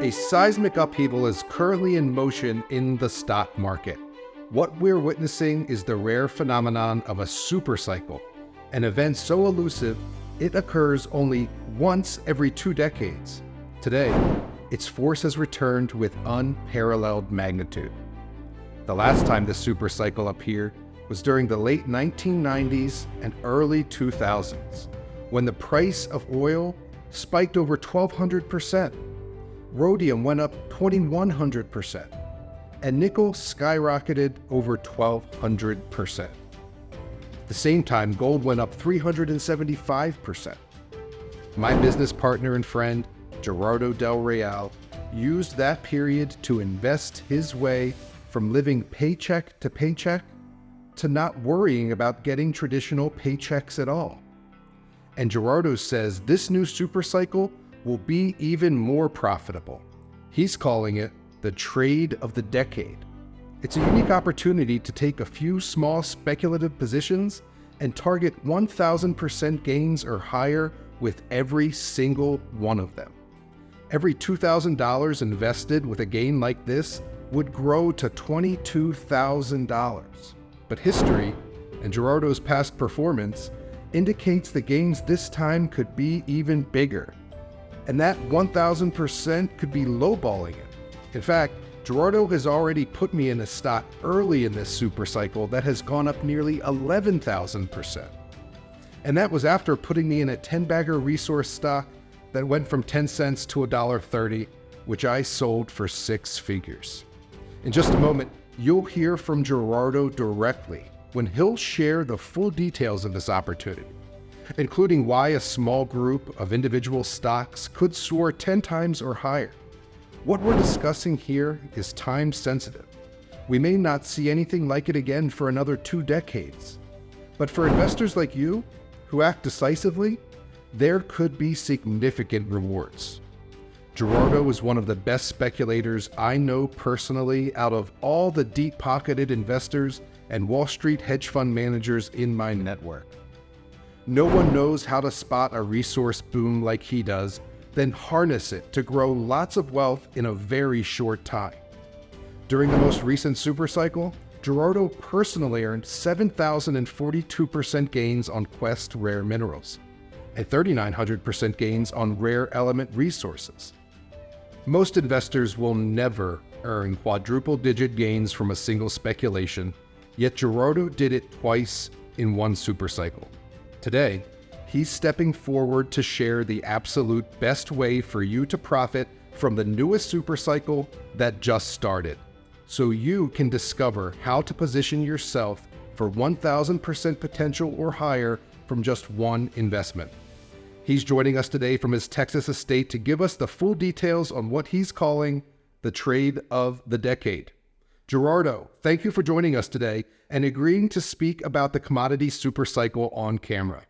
A seismic upheaval is currently in motion in the stock market. What we're witnessing is the rare phenomenon of a supercycle, an event so elusive it occurs only once every 2 decades. Today, its force has returned with unparalleled magnitude. The last time the supercycle appeared was during the late 1990s and early 2000s, when the price of oil spiked over 1,200%. Rhodium went up 2,100%, and nickel skyrocketed over 1,200%. At the same time, gold went up 375%. My business partner and friend, Gerardo Del Real, used that period to invest his way from living paycheck to paycheck to not worrying about getting traditional paychecks at all. And Gerardo says this new supercycle will be even more profitable. He's calling it the trade of the decade. It's a unique opportunity to take a few small speculative positions and target 1,000% gains or higher with every single one of them. Every $2,000 invested with a gain like this would grow to $22,000. But history, and Gerardo's past performance, indicates the gains this time could be even bigger. And that 1,000% could be lowballing it. In fact, Gerardo has already put me in a stock early in this supercycle that has gone up nearly 11,000%. And that was after putting me in a 10-bagger resource stock that went from 10 cents to $1.30, which I sold for 6 figures. In just a moment, you'll hear from Gerardo directly when he'll share the full details of this opportunity, including why a small group of individual stocks could soar 10 times or higher. What we're discussing here is time sensitive. We may not see anything like it again for another 2 decades. But for investors like you, who act decisively, there could be significant rewards. Gerardo is one of the best speculators I know personally out of all the deep-pocketed investors and Wall Street hedge fund managers in my network. No one knows how to spot a resource boom like he does, then harness it to grow lots of wealth in a very short time. During the most recent supercycle, Gerardo personally earned 7,042% gains on Quest rare minerals and 3,900% gains on rare element resources. Most investors will never earn quadruple-digit gains from a single speculation, yet Gerardo did it twice in one supercycle. Today, he's stepping forward to share the absolute best way for you to profit from the newest supercycle that just started, so you can discover how to position yourself for 1,000% potential or higher from just one investment. He's joining us today from his Texas estate to give us the full details on what he's calling the trade of the decade. Gerardo, thank you for joining us today and agreeing to speak about the commodity supercycle on camera.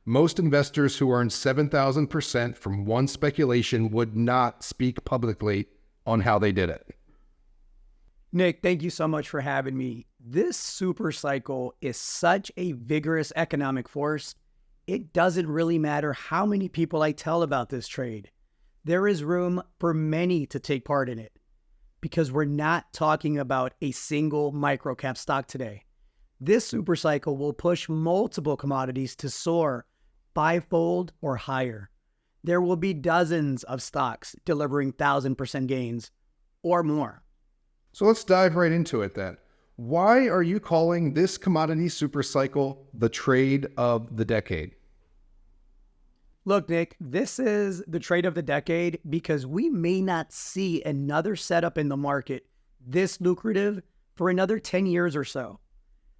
Most investors who earn 7,000% from one speculation would not speak publicly on how they did it. Nick, thank you so much for having me. This supercycle is such a vigorous economic force. It doesn't really matter how many people I tell about this trade. There is room for many to take part in it because we're not talking about a single microcap stock today. This supercycle will push multiple commodities to soar 5-fold or higher. There will be dozens of stocks delivering 1,000% gains or more. So let's dive right into it then. Why are you calling this commodity supercycle the trade of the decade? Look, Nick, this is the trade of the decade because we may not see another setup in the market this lucrative for another 10 years or so.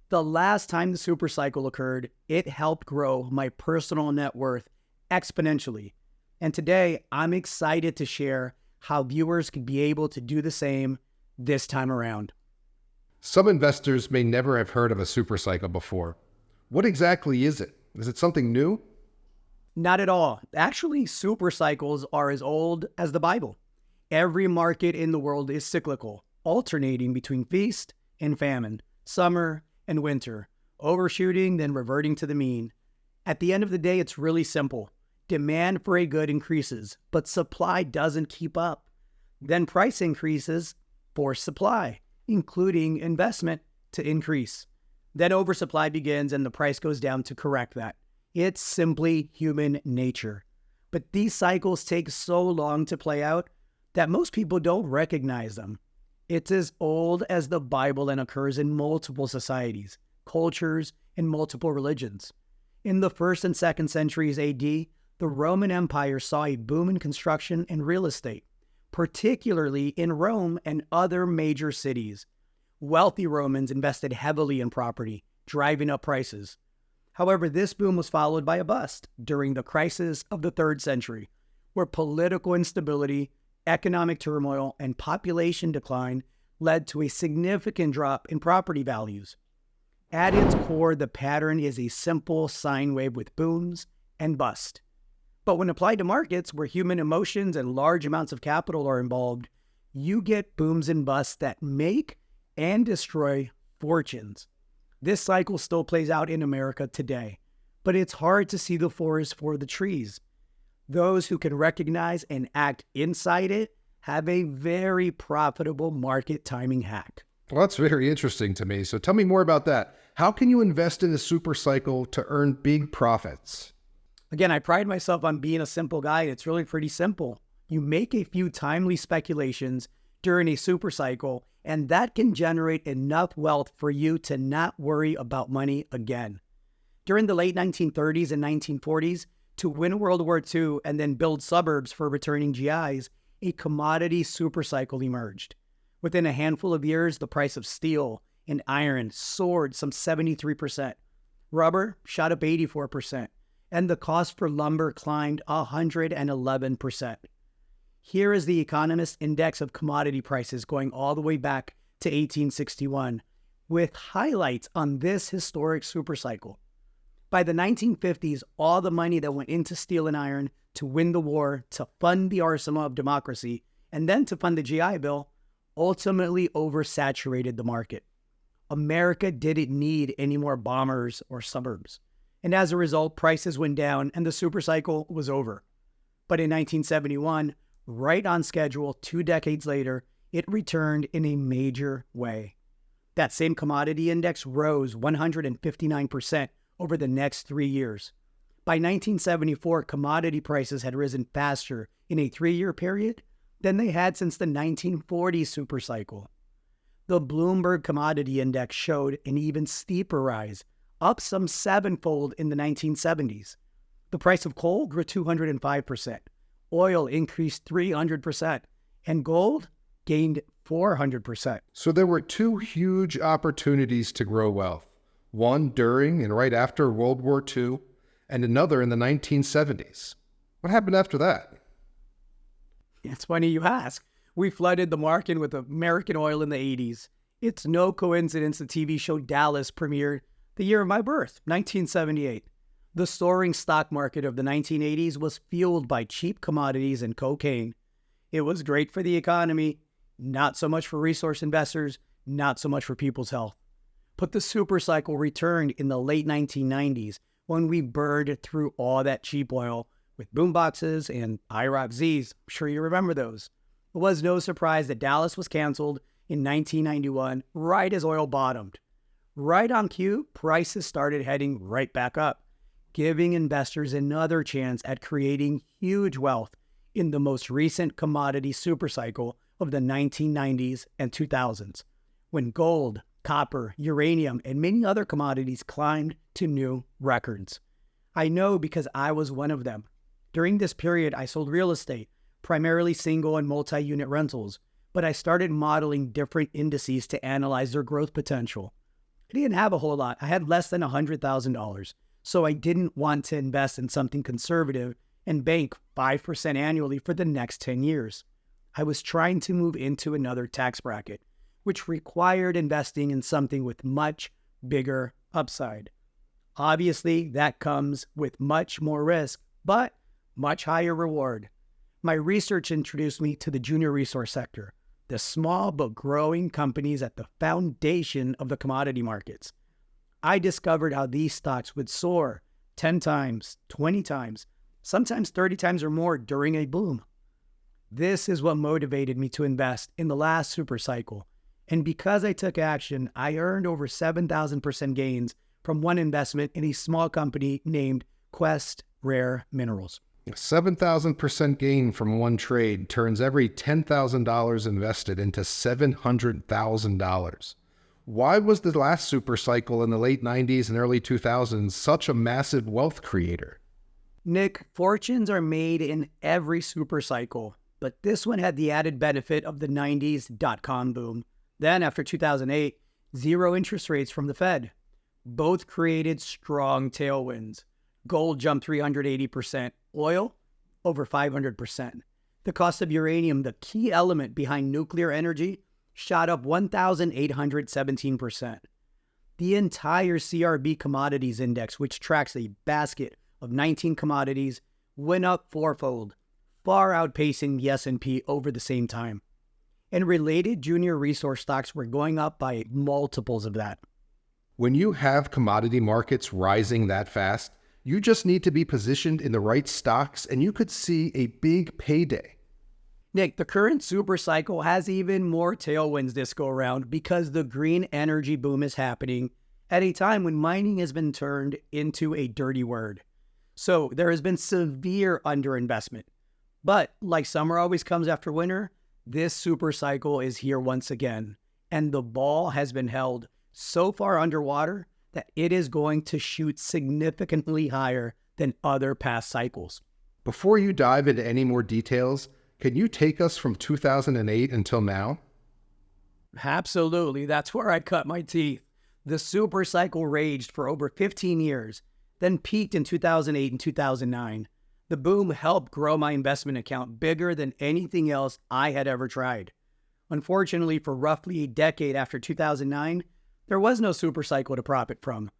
The last time the supercycle occurred, it helped grow my personal net worth exponentially. And today, I'm excited to share how viewers could be able to do the same this time around. Some investors may never have heard of a supercycle before. What exactly is it? Is it something new? Not at all. Actually, supercycles are as old as the Bible. Every market in the world is cyclical, alternating between feast and famine, summer and winter, overshooting, then reverting to the mean. At the end of the day, it's really simple. Demand for a good increases, but supply doesn't keep up. Then price increases force supply, including investment, to increase. Then oversupply begins and the price goes down to correct that. It's simply human nature. But these cycles take so long to play out that most people don't recognize them. It's as old as the Bible and occurs in multiple societies, cultures, and multiple religions. In the 1st and 2nd centuries AD, the Roman Empire saw a boom in construction and real estate, particularly in Rome and other major cities. Wealthy Romans invested heavily in property, driving up prices. However, this boom was followed by a bust during the crisis of the 3rd century, where political instability, economic turmoil, and population decline led to a significant drop in property values. At its core, the pattern is a simple sine wave with booms and bust. But when applied to markets where human emotions and large amounts of capital are involved, you get booms and busts that make and destroy fortunes. This cycle still plays out in America today, but it's hard to see the forest for the trees. Those who can recognize and act inside it have a very profitable market timing hack. Well, that's very interesting to me. So tell me more about that. How can you invest in a super cycle to earn big profits? Again, I pride myself on being a simple guy. It's really pretty simple. You make a few timely speculations during a super cycle, and that can generate enough wealth for you to not worry about money again. During the late 1930s and 1940s, to win World War II and then build suburbs for returning GIs, a commodity supercycle emerged. Within a handful of years, the price of steel and iron soared some 73%. Rubber shot up 84%, and the cost for lumber climbed 111%. Here is the Economist Index of commodity prices going all the way back to 1861, with highlights on this historic supercycle. By the 1950s, all the money that went into steel and iron to win the war, to fund the arsenal of democracy, and then to fund the GI Bill, ultimately oversaturated the market. America didn't need any more bombers or suburbs. And as a result, prices went down and the supercycle was over. But in 1971, right on schedule 2 decades later, it returned in a major way. That same commodity index rose 159% over the next 3 years. By 1974, commodity prices had risen faster in a 3-year period than they had since the 1940 supercycle. The Bloomberg Commodity Index showed an even steeper rise, up some 7-fold in the 1970s. The price of coal grew 205%, oil increased 300%, and gold gained 400%. So there were 2 huge opportunities to grow wealth. One during and right after World War II, and another in the 1970s. What happened after that? It's funny you ask. We flooded the market with American oil in the 80s. It's no coincidence the TV show Dallas premiered the year of my birth, 1978. The soaring stock market of the 1980s was fueled by cheap commodities and cocaine. It was great for the economy, not so much for resource investors, not so much for people's health. But the supercycle returned in the late 1990s when we burned through all that cheap oil with boomboxes and IROC-Zs. I'm sure you remember those. It was no surprise that Dallas was canceled in 1991, right as oil bottomed. Right on cue, prices started heading right back up, giving investors another chance at creating huge wealth in the most recent commodity supercycle of the 1990s and 2000s, when gold, copper, uranium, and many other commodities climbed to new records. I know because I was one of them. During this period, I sold real estate, primarily single and multi-unit rentals, but I started modeling different indices to analyze their growth potential. I didn't have a whole lot. I had less than $100,000, so I didn't want to invest in something conservative and bank 5% annually for the next 10 years. I was trying to move into another tax bracket, which required investing in something with much bigger upside. Obviously, that comes with much more risk, but much higher reward. My research introduced me to the junior resource sector, the small but growing companies at the foundation of the commodity markets. I discovered how these stocks would soar 10 times, 20 times, sometimes 30 times or more during a boom. This is what motivated me to invest in the last super cycle. And because I took action, I earned over 7,000% gains from one investment in a small company named Quest Rare Minerals. 7,000% gain from one trade turns every $10,000 invested into $700,000. Why was the last super cycle in the late 90s and early 2000s such a massive wealth creator? Nick, fortunes are made in every super cycle, but this one had the added benefit of the 90s dot-com boom. Then after 2008, zero interest rates from the Fed. Both created strong tailwinds. Gold jumped 380%, oil over 500%. The cost of uranium, the key element behind nuclear energy, shot up 1,817%. The entire CRB commodities index, which tracks a basket of 19 commodities, went up fourfold, far outpacing the S&P over the same time. And related junior resource stocks were going up by multiples of that. When you have commodity markets rising that fast, you just need to be positioned in the right stocks and you could see a big payday. Nick, the current super cycle has even more tailwinds this go around because the green energy boom is happening at a time when mining has been turned into a dirty word. So there has been severe underinvestment. But like summer always comes after winter, this super cycle is here once again. And the ball has been held so far underwater that it is going to shoot significantly higher than other past cycles. Before you dive into any more details, can you take us from 2008 until now? Absolutely. That's where I cut my teeth. The super cycle raged for over 15 years, then peaked in 2008 and 2009. The boom helped grow my investment account bigger than anything else I had ever tried. Unfortunately, for roughly a decade after 2009, there was no super cycle to profit from.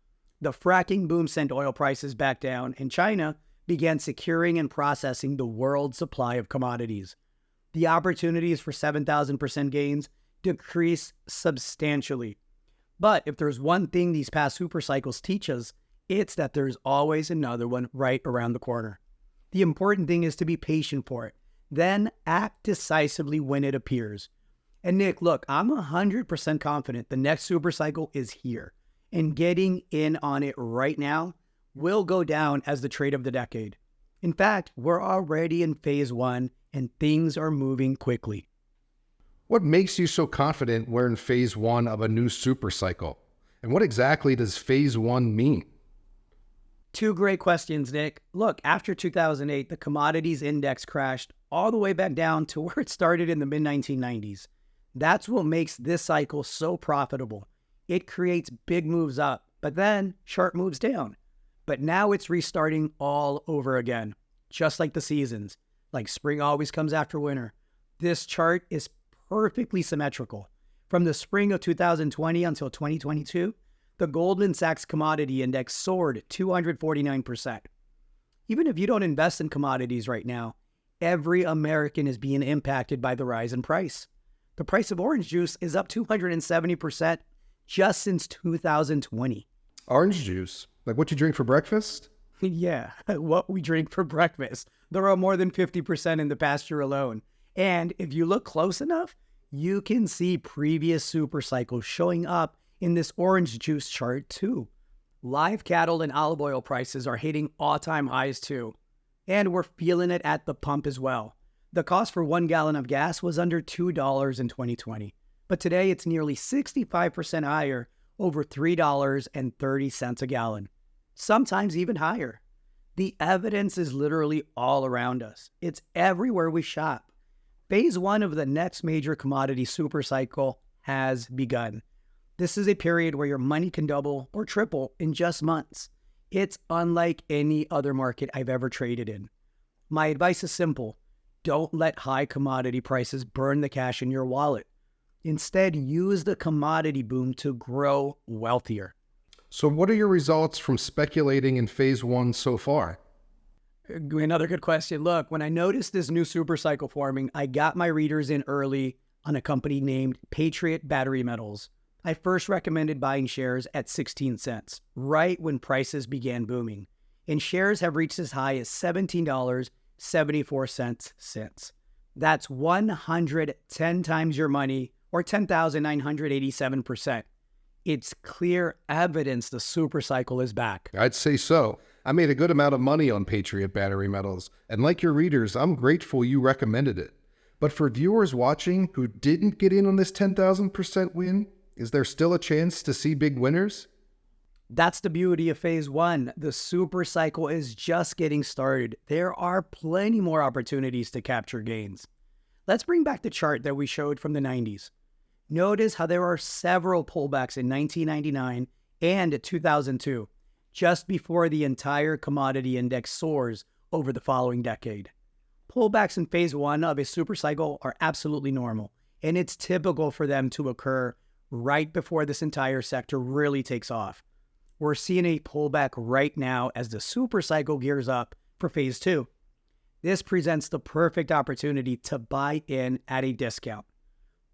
The fracking boom sent oil prices back down, and China began securing and processing the world's supply of commodities. The opportunities for 7,000% gains decreased substantially. But if there's one thing these past super cycles teach us, it's that there's always another one right around the corner. The important thing is to be patient for it, then act decisively when it appears. And Nick, look, I'm 100% confident the next super cycle is here, and getting in on it right now will go down as the trade of the decade. In fact, we're already in phase one, and things are moving quickly. What makes you so confident we're in phase one of a new super cycle? And what exactly does phase one mean? Two great questions, Nick. Look, after 2008, the commodities index crashed all the way back down to where it started in the mid-1990s. That's what makes this cycle so profitable. It creates big moves up, but then sharp moves down. But now it's restarting all over again, just like the seasons. Like spring always comes after winter. This chart is perfectly symmetrical. From the spring of 2020 until 2022, the Goldman Sachs Commodity Index soared 249%. Even if you don't invest in commodities right now, every American is being impacted by the rise in price. The price of orange juice is up 270% just since 2020. Orange juice? Like what you drink for breakfast? Yeah, what we drink for breakfast. They're up more than 50% in the past year alone. And if you look close enough, you can see previous super cycles showing up in this orange juice chart too. Live cattle and olive oil prices are hitting all-time highs too. And we're feeling it at the pump as well. The cost for 1 gallon of gas was under $2 in 2020, but today it's nearly 65% higher, over $3.30 a gallon, sometimes even higher. The evidence is literally all around us. It's everywhere we shop. Phase one of the next major commodity super cycle has begun. This is a period where your money can double or triple in just months. It's unlike any other market I've ever traded in. My advice is simple. Don't let high commodity prices burn the cash in your wallet. Instead, use the commodity boom to grow wealthier. So what are your results from speculating in phase one so far? Another good question. Look, when I noticed this new super cycle forming, I got my readers in early on a company named Patriot Battery Metals. I first recommended buying shares at 16 cents, right when prices began booming. And shares have reached as high as $17.74 since. That's 110 times your money, or 10,987%. It's clear evidence the supercycle is back. I'd say so. I made a good amount of money on Patriot battery metals, and like your readers, I'm grateful you recommended it. But for viewers watching who didn't get in on this 10,000% win, is there still a chance to see big winners? That's the beauty of phase one. The super cycle is just getting started. There are plenty more opportunities to capture gains. Let's bring back the chart that we showed from the 90s. Notice how there are several pullbacks in 1999 and 2002, just before the entire commodity index soars over the following decade. Pullbacks in phase one of a super cycle are absolutely normal, and it's typical for them to occur right before this entire sector really takes off. We're seeing a pullback right now as the super cycle gears up for phase two. This presents the perfect opportunity to buy in at a discount.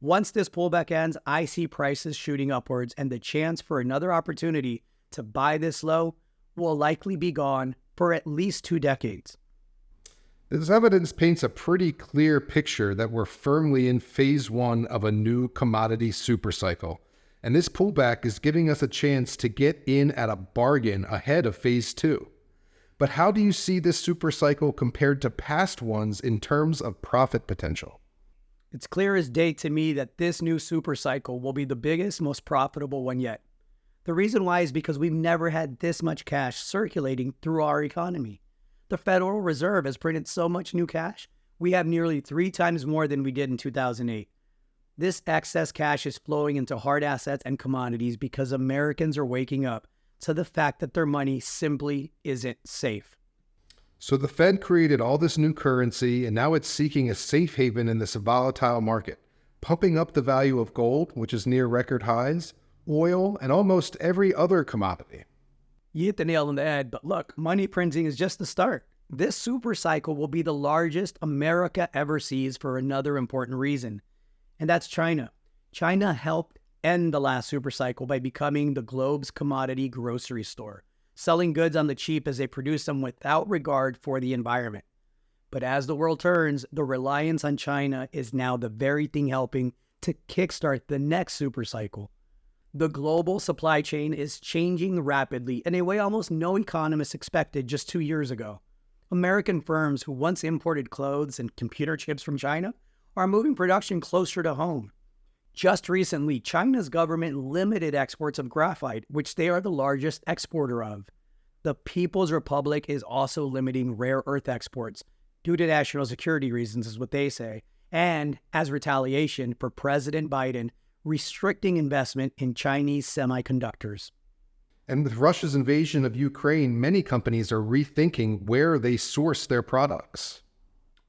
Once this pullback ends, I see prices shooting upwards, and the chance for another opportunity to buy this low will likely be gone for at least 2 decades. This evidence paints a pretty clear picture that we're firmly in phase one of a new commodity supercycle. And this pullback is giving us a chance to get in at a bargain ahead of phase two. But how do you see this supercycle compared to past ones in terms of profit potential? It's clear as day to me that this new supercycle will be the biggest, most profitable one yet. The reason why is because we've never had this much cash circulating through our economy. The Federal Reserve has printed so much new cash, we have nearly 3 times more than we did in 2008. This excess cash is flowing into hard assets and commodities because Americans are waking up to the fact that their money simply isn't safe. So the Fed created all this new currency, and now it's seeking a safe haven in this volatile market, pumping up the value of gold, which is near record highs, oil, and almost every other commodity. You hit the nail on the head, but look, money printing is just the start. This super cycle will be the largest America ever sees for another important reason, and that's China. China helped end the last super cycle by becoming the globe's commodity grocery store, selling goods on the cheap as they produce them without regard for the environment. But as the world turns, the reliance on China is now the very thing helping to kickstart the next super cycle. The global supply chain is changing rapidly in a way almost no economists expected just 2 years ago. American firms who once imported clothes and computer chips from China are moving production closer to home. Just recently, China's government limited exports of graphite, which they are the largest exporter of. The People's Republic is also limiting rare earth exports due to national security reasons, is what they say, and as retaliation for President Biden restricting investment in Chinese semiconductors. And with Russia's invasion of Ukraine, many companies are rethinking where they source their products.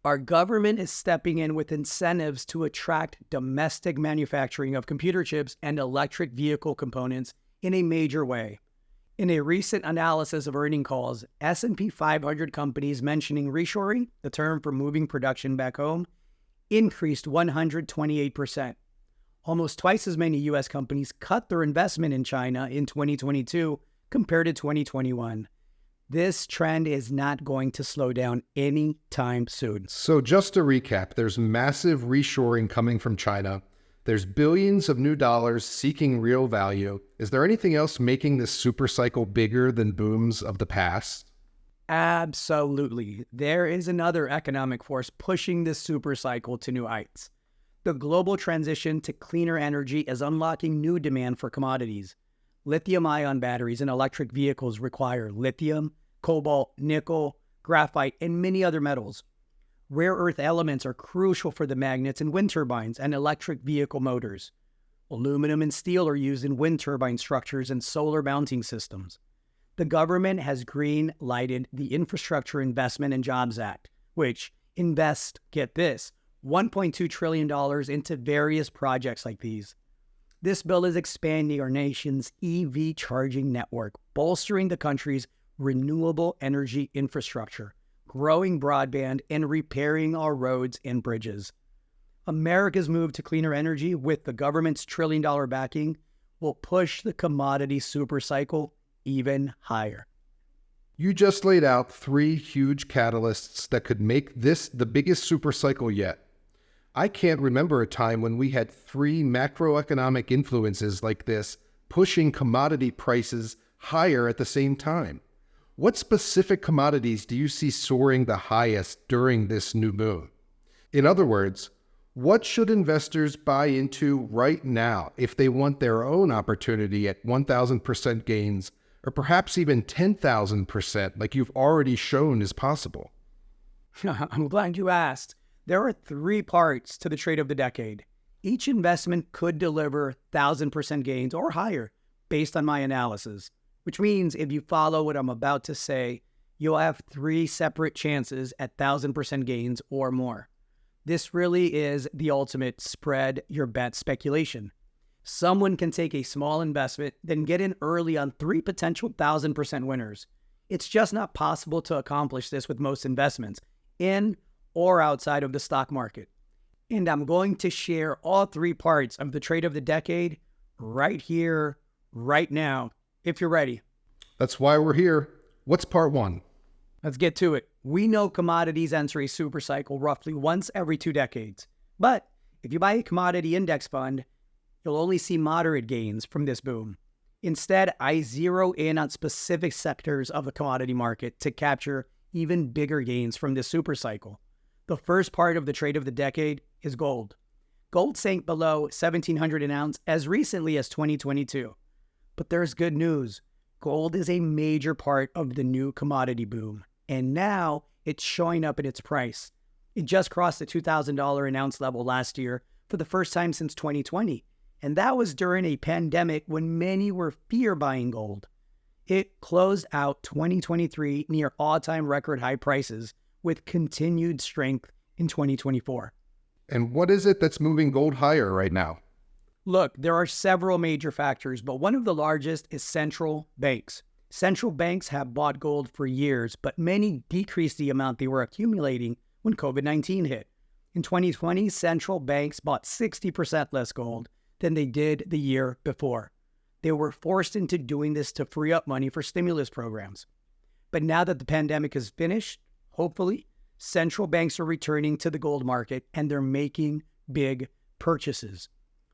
Our government is stepping in with incentives to attract domestic manufacturing of computer chips and electric vehicle components in a major way. In a recent analysis of earnings calls, S&P 500 companies mentioning reshoring, the term for moving production back home, increased 128%. Almost twice as many U.S. companies cut their investment in China in 2022 compared to 2021. This trend is not going to slow down anytime soon. So just to recap, there's massive reshoring coming from China. There's billions of new dollars seeking real value. Is there anything else making this super cycle bigger than booms of the past? Absolutely. There is another economic force pushing this super cycle to new heights. The global transition to cleaner energy is unlocking new demand for commodities. Lithium-ion batteries in electric vehicles require lithium, cobalt, nickel, graphite, and many other metals. Rare earth elements are crucial for the magnets in wind turbines and electric vehicle motors. Aluminum and steel are used in wind turbine structures and solar mounting systems. The government has green-lighted the Infrastructure Investment and Jobs Act, which invests, get this, $1.2 trillion into various projects like these. This bill is expanding our nation's EV charging network, bolstering the country's renewable energy infrastructure, growing broadband, and repairing our roads and bridges. America's move to cleaner energy with the government's trillion-dollar backing will push the commodity supercycle even higher. You just laid out 3 huge catalysts that could make this the biggest supercycle yet. I can't remember a time when we had three macroeconomic influences like this pushing commodity prices higher at the same time. What specific commodities do you see soaring the highest during this new boom? In other words, what should investors buy into right now if they want their own opportunity at 1,000% gains, or perhaps even 10,000% like you've already shown is possible? I'm glad you asked. There are three parts to the trade of the decade. Each investment could deliver 1,000% gains or higher based on my analysis, which means if you follow what I'm about to say, you'll have three separate chances at 1,000% gains or more. This really is the ultimate spread your bet speculation. Someone can take a small investment, then get in early on three potential 1,000% winners. It's just not possible to accomplish this with most investments, in or outside of the stock market. And I'm going to share all three parts of the trade of the decade right here, right now, if you're ready. That's why we're here. What's part one? Let's get to it. We know commodities enter a supercycle roughly once every 2 decades. But if you buy a commodity index fund, you'll only see moderate gains from this boom. Instead, I zero in on specific sectors of the commodity market to capture even bigger gains from this supercycle. The first part of the trade of the decade is gold. Gold sank below $1,700 an ounce as recently as 2022. But there's good news. Gold is a major part of the new commodity boom, and now it's showing up in its price. It just crossed the $2,000 an ounce level last year for the first time since 2020, and that was during a pandemic when many were fear buying gold. It closed out 2023 near all-time record high prices with continued strength in 2024. And what is it that's moving gold higher right now? Look, there are several major factors, but one of the largest is central banks. Central banks have bought gold for years, but many decreased the amount they were accumulating when COVID-19 hit. In 2020, central banks bought 60% less gold than they did the year before. They were forced into doing this to free up money for stimulus programs. But now that the pandemic is finished, hopefully, central banks are returning to the gold market and they're making big purchases.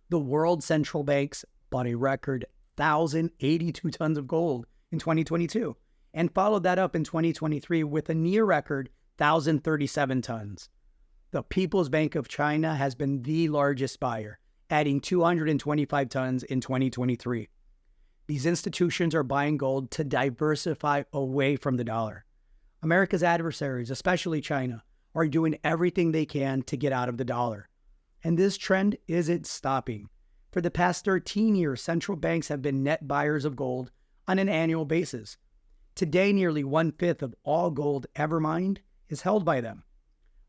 The world central banks bought a record 1,082 tons of gold in 2022 and followed that up in 2023 with a near record 1,037 tons. The People's Bank of China has been the largest buyer, adding 225 tons in 2023. These institutions are buying gold to diversify away from the dollar. America's adversaries, especially China, are doing everything they can to get out of the dollar. And this trend isn't stopping. For the past 13 years, central banks have been net buyers of gold on an annual basis. Today, nearly 1/5 of all gold ever mined is held by them.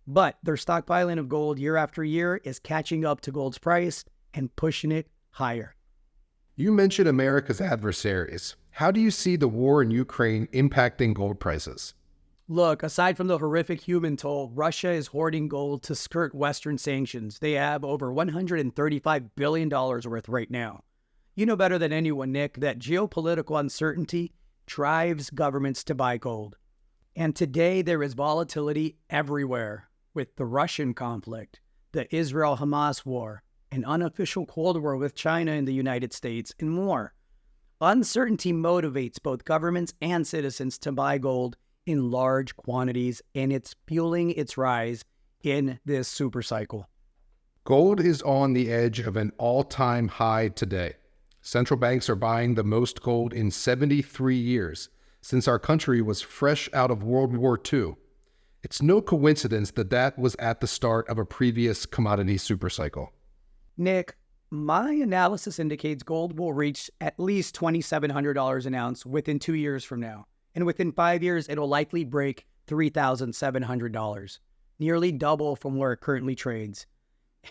But their stockpiling of gold year after year is catching up to gold's price and pushing it higher. You mentioned America's adversaries. How do you see the war in Ukraine impacting gold prices? Look, aside from the horrific human toll, Russia is hoarding gold to skirt Western sanctions. They have over $135 billion worth right now. You know better than anyone, Nick, that geopolitical uncertainty drives governments to buy gold. And today there is volatility everywhere with the Russian conflict, the Israel-Hamas war, an unofficial Cold War with China and the United States, and more. Uncertainty motivates both governments and citizens to buy gold in large quantities, and it's fueling its rise in this supercycle. Gold is on the edge of an all-time high today. Central banks are buying the most gold in 73 years, since our country was fresh out of World War II. It's no coincidence that that was at the start of a previous commodity supercycle. Nick, my analysis indicates gold will reach at least $2,700 an ounce within 2 years from now. And within 5 years, it'll likely break $3,700, nearly double from where it currently trades.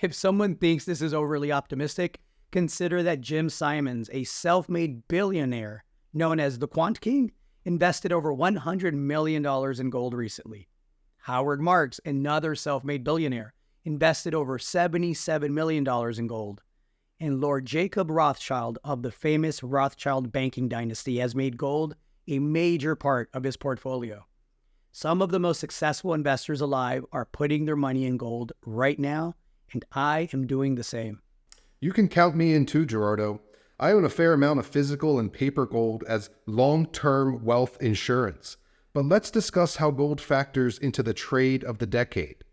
If someone thinks this is overly optimistic, consider that Jim Simons, a self-made billionaire known as the Quant King, invested over $100 million in gold recently. Howard Marks, another self-made billionaire, invested over $77 million in gold. And Lord Jacob Rothschild of the famous Rothschild banking dynasty has made gold a major part of his portfolio. Some of the most successful investors alive are putting their money in gold right now, and I am doing the same. You can count me in too, Gerardo. I own a fair amount of physical and paper gold as long-term wealth insurance. But let's discuss how gold factors into the trade of the decade.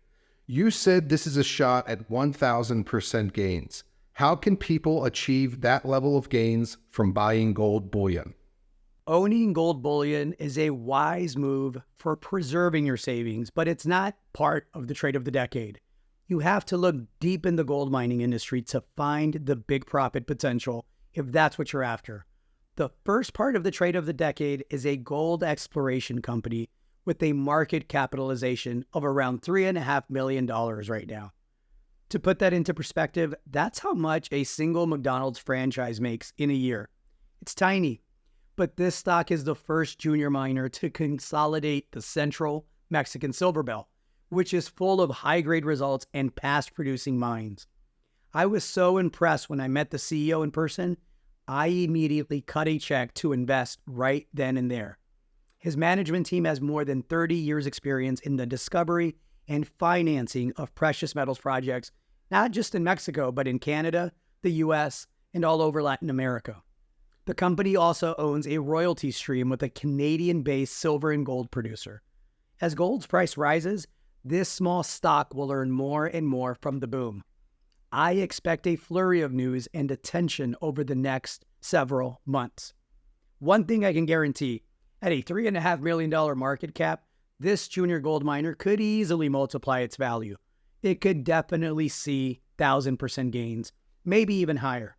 You said this is a shot at 1,000% gains. How can people achieve that level of gains from buying gold bullion? Owning gold bullion is a wise move for preserving your savings, but it's not part of the trade of the decade. You have to look deep in the gold mining industry to find the big profit potential if that's what you're after. The first part of the trade of the decade is a gold exploration company with a market capitalization of around $3.5 million right now. To put that into perspective, that's how much a single McDonald's franchise makes in a year. It's tiny, but this stock is the first junior miner to consolidate the central Mexican silver belt, which is full of high-grade results and past-producing mines. I was so impressed when I met the CEO in person, I immediately cut a check to invest right then and there. His management team has more than 30 years experience in the discovery and financing of precious metals projects, not just in Mexico, but in Canada, the US, and all over Latin America. The company also owns a royalty stream with a Canadian-based silver and gold producer. As gold's price rises, this small stock will earn more and more from the boom. I expect a flurry of news and attention over the next several months. One thing I can guarantee, at a $3.5 million market cap, this junior gold miner could easily multiply its value. It could definitely see 1,000% gains, maybe even higher.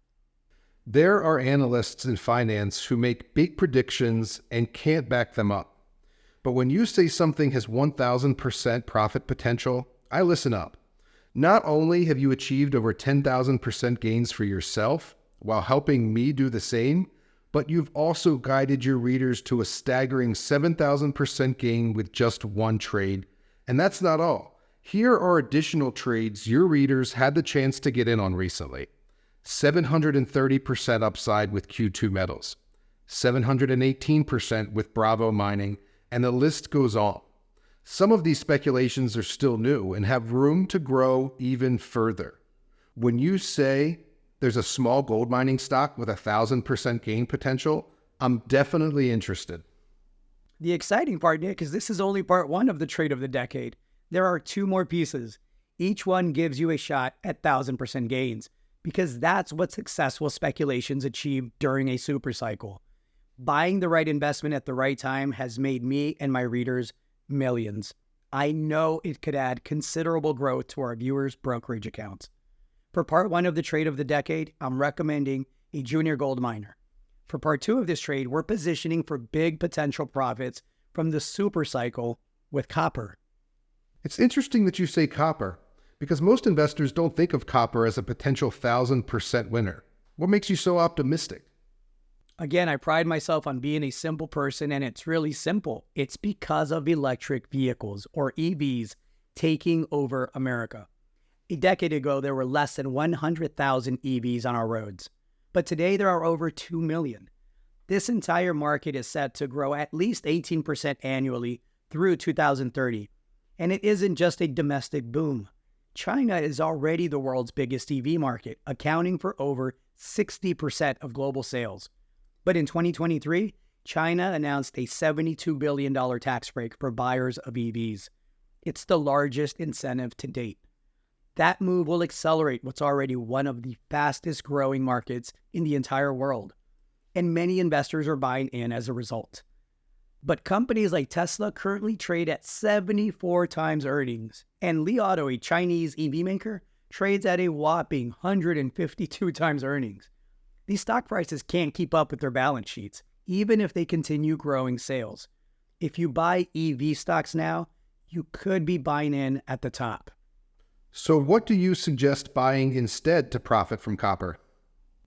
There are analysts in finance who make big predictions and can't back them up. But when you say something has 1,000% profit potential, I listen up. Not only have you achieved over 10,000% gains for yourself while helping me do the same, but you've also guided your readers to a staggering 7,000% gain with just one trade. And that's not all. Here are additional trades your readers had the chance to get in on recently. 730% upside with Q2 Metals, 718% with Bravo Mining, and the list goes on. Some of these speculations are still new and have room to grow even further. When you say there's a small gold mining stock with 1,000% gain potential, I'm definitely interested. The exciting part, Nick, is this is only part one of the trade of the decade. There are two more pieces. Each one gives you a shot at 1,000% gains, because that's what successful speculations achieve during a supercycle. Buying the right investment at the right time has made me and my readers millions. I know it could add considerable growth to our viewers' brokerage accounts. For part one of the trade of the decade, I'm recommending a junior gold miner. For part two of this trade, we're positioning for big potential profits from the supercycle with copper. It's interesting that you say copper, because most investors don't think of copper as a potential 1,000% winner. What makes you so optimistic? Again, I pride myself on being a simple person, and it's really simple. It's because of electric vehicles, or EVs, taking over America. A decade ago, there were less than 100,000 EVs on our roads, but today there are over 2 million. This entire market is set to grow at least 18% annually through 2030, and it isn't just a domestic boom. China is already the world's biggest EV market, accounting for over 60% of global sales. But in 2023, China announced a $72 billion tax break for buyers of EVs. It's the largest incentive to date. That move will accelerate what's already one of the fastest growing markets in the entire world, and many investors are buying in as a result. But companies like Tesla currently trade at 74 times earnings, and Li Auto, a Chinese EV maker, trades at a whopping 152 times earnings. These stock prices can't keep up with their balance sheets, even if they continue growing sales. If you buy EV stocks now, you could be buying in at the top. So what do you suggest buying instead to profit from copper?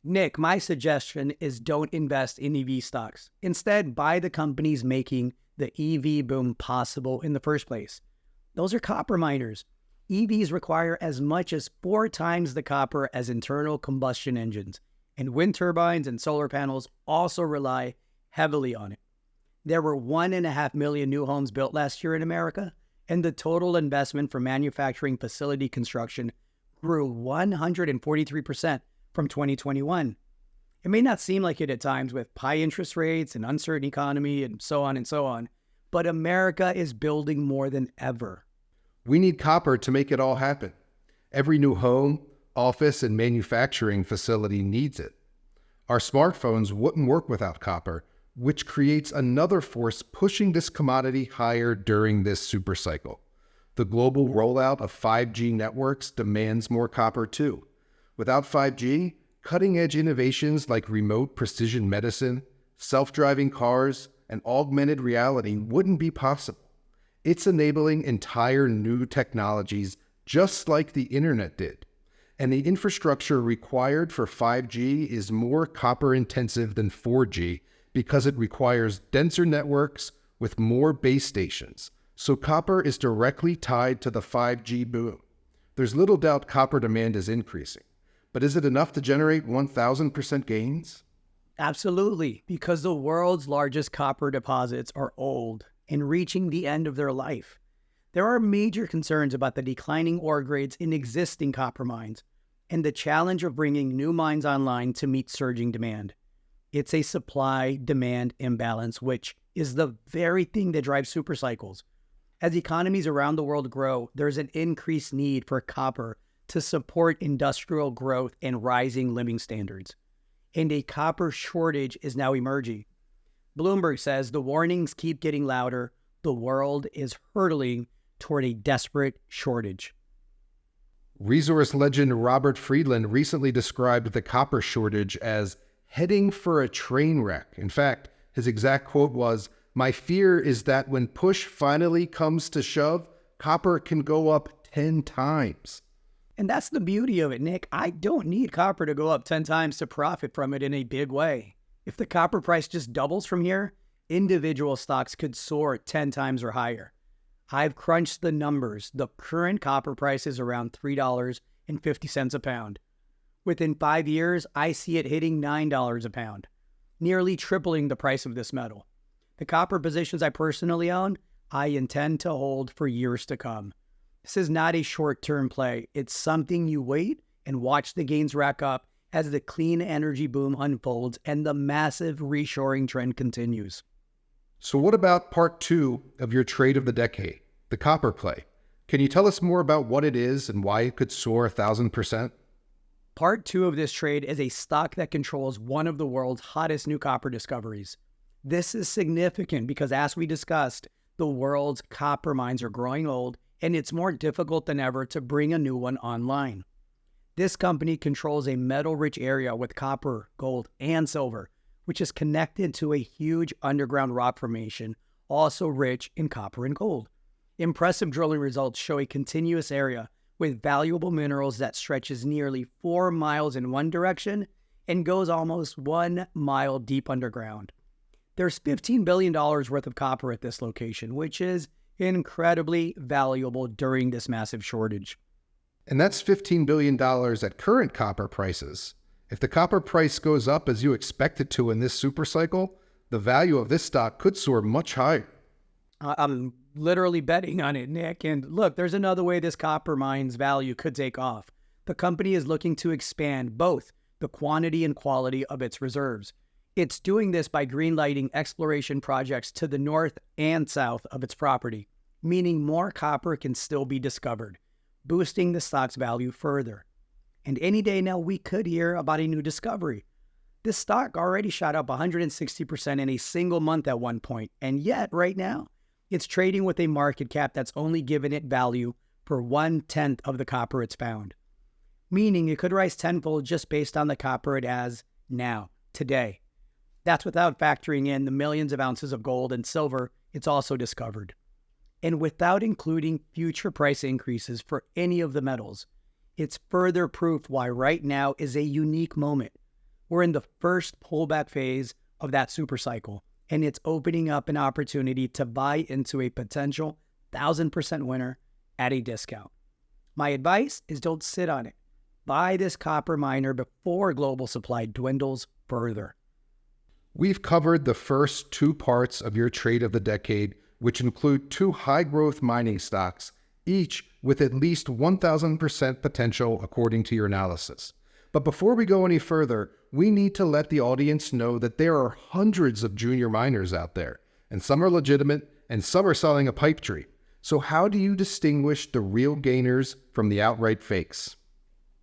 Nick, my suggestion is don't invest in EV stocks. Instead, buy the companies making the EV boom possible in the first place. Those are copper miners. EVs require as much as 4 times the copper as internal combustion engines, and wind turbines and solar panels also rely heavily on it. There were 1.5 million new homes built last year in America, and the total investment for manufacturing facility construction grew 143% from 2021. It may not seem like it at times with high interest rates and uncertain economy and so on, but America is building more than ever. We need copper to make it all happen. Every new home, office, and manufacturing facility needs it. Our smartphones wouldn't work without copper, which creates another force pushing this commodity higher during this supercycle. The global rollout of 5G networks demands more copper too. Without 5G, cutting-edge innovations like remote precision medicine, self-driving cars, and augmented reality wouldn't be possible. It's enabling entire new technologies just like the internet did. And the infrastructure required for 5G is more copper-intensive than 4G because it requires denser networks with more base stations. So copper is directly tied to the 5G boom. There's little doubt copper demand is increasing. But is it enough to generate 1,000% gains? Absolutely, because the world's largest copper deposits are old and reaching the end of their life. There are major concerns about the declining ore grades in existing copper mines and the challenge of bringing new mines online to meet surging demand. It's a supply-demand imbalance, which is the very thing that drives supercycles. As economies around the world grow, there's an increased need for copper to support industrial growth and rising living standards. And a copper shortage is now emerging. Bloomberg says the warnings keep getting louder. The world is hurtling toward a desperate shortage. Resource legend Robert Friedland recently described the copper shortage as heading for a train wreck. In fact, his exact quote was, "My fear is that when push finally comes to shove, copper can go up 10 times. And that's the beauty of it, Nick. I don't need copper to go up 10 times to profit from it in a big way. If the copper price just doubles from here, individual stocks could soar 10 times or higher. I've crunched the numbers. The current copper price is around $3.50 a pound. Within 5 years, I see it hitting $9 a pound, nearly tripling the price of this metal. The copper positions I personally own, I intend to hold for years to come. This is not a short-term play. It's something you wait and watch the gains rack up as the clean energy boom unfolds and the massive reshoring trend continues. So what about part 2 of your trade of the decade, the copper play? Can you tell us more about what it is and why it could soar 1,000%? Part 2 of this trade is a stock that controls one of the world's hottest new copper discoveries. This is significant because, as we discussed, the world's copper mines are growing old and it's more difficult than ever to bring a new one online. This company controls a metal-rich area with copper, gold, and silver, which is connected to a huge underground rock formation, also rich in copper and gold. Impressive drilling results show a continuous area with valuable minerals that stretches nearly 4 miles in one direction and goes almost 1 mile deep underground. There's $15 billion worth of copper at this location, which is incredibly valuable during this massive shortage. And that's $15 billion at current copper prices. If the copper price goes up as you expect it to in this supercycle, the value of this stock could soar much higher. I'm literally betting on it, Nick. And look, there's another way this copper mine's value could take off. The company is looking to expand both the quantity and quality of its reserves. It's doing this by greenlighting exploration projects to the north and south of its property, meaning more copper can still be discovered, boosting the stock's value further. And any day now, we could hear about a new discovery. This stock already shot up 160% in a single month at one point, and yet, right now, it's trading with a market cap that's only given it value for 1/10 of the copper it's found, meaning it could rise tenfold just based on the copper it has now, today. That's without factoring in the millions of ounces of gold and silver it's also discovered. And without including future price increases for any of the metals, it's further proof why right now is a unique moment. We're in the first pullback phase of that supercycle, and it's opening up an opportunity to buy into a potential 1,000% winner at a discount. My advice is don't sit on it. Buy this copper miner before global supply dwindles further. We've covered the first 2 parts of your trade of the decade, which include 2 high-growth mining stocks each with at least 1,000% potential according to your analysis. But before we go any further, we need to let the audience know that there are hundreds of junior miners out there, and some are legitimate and some are selling a pipe dream. So how do you distinguish the real gainers from the outright fakes?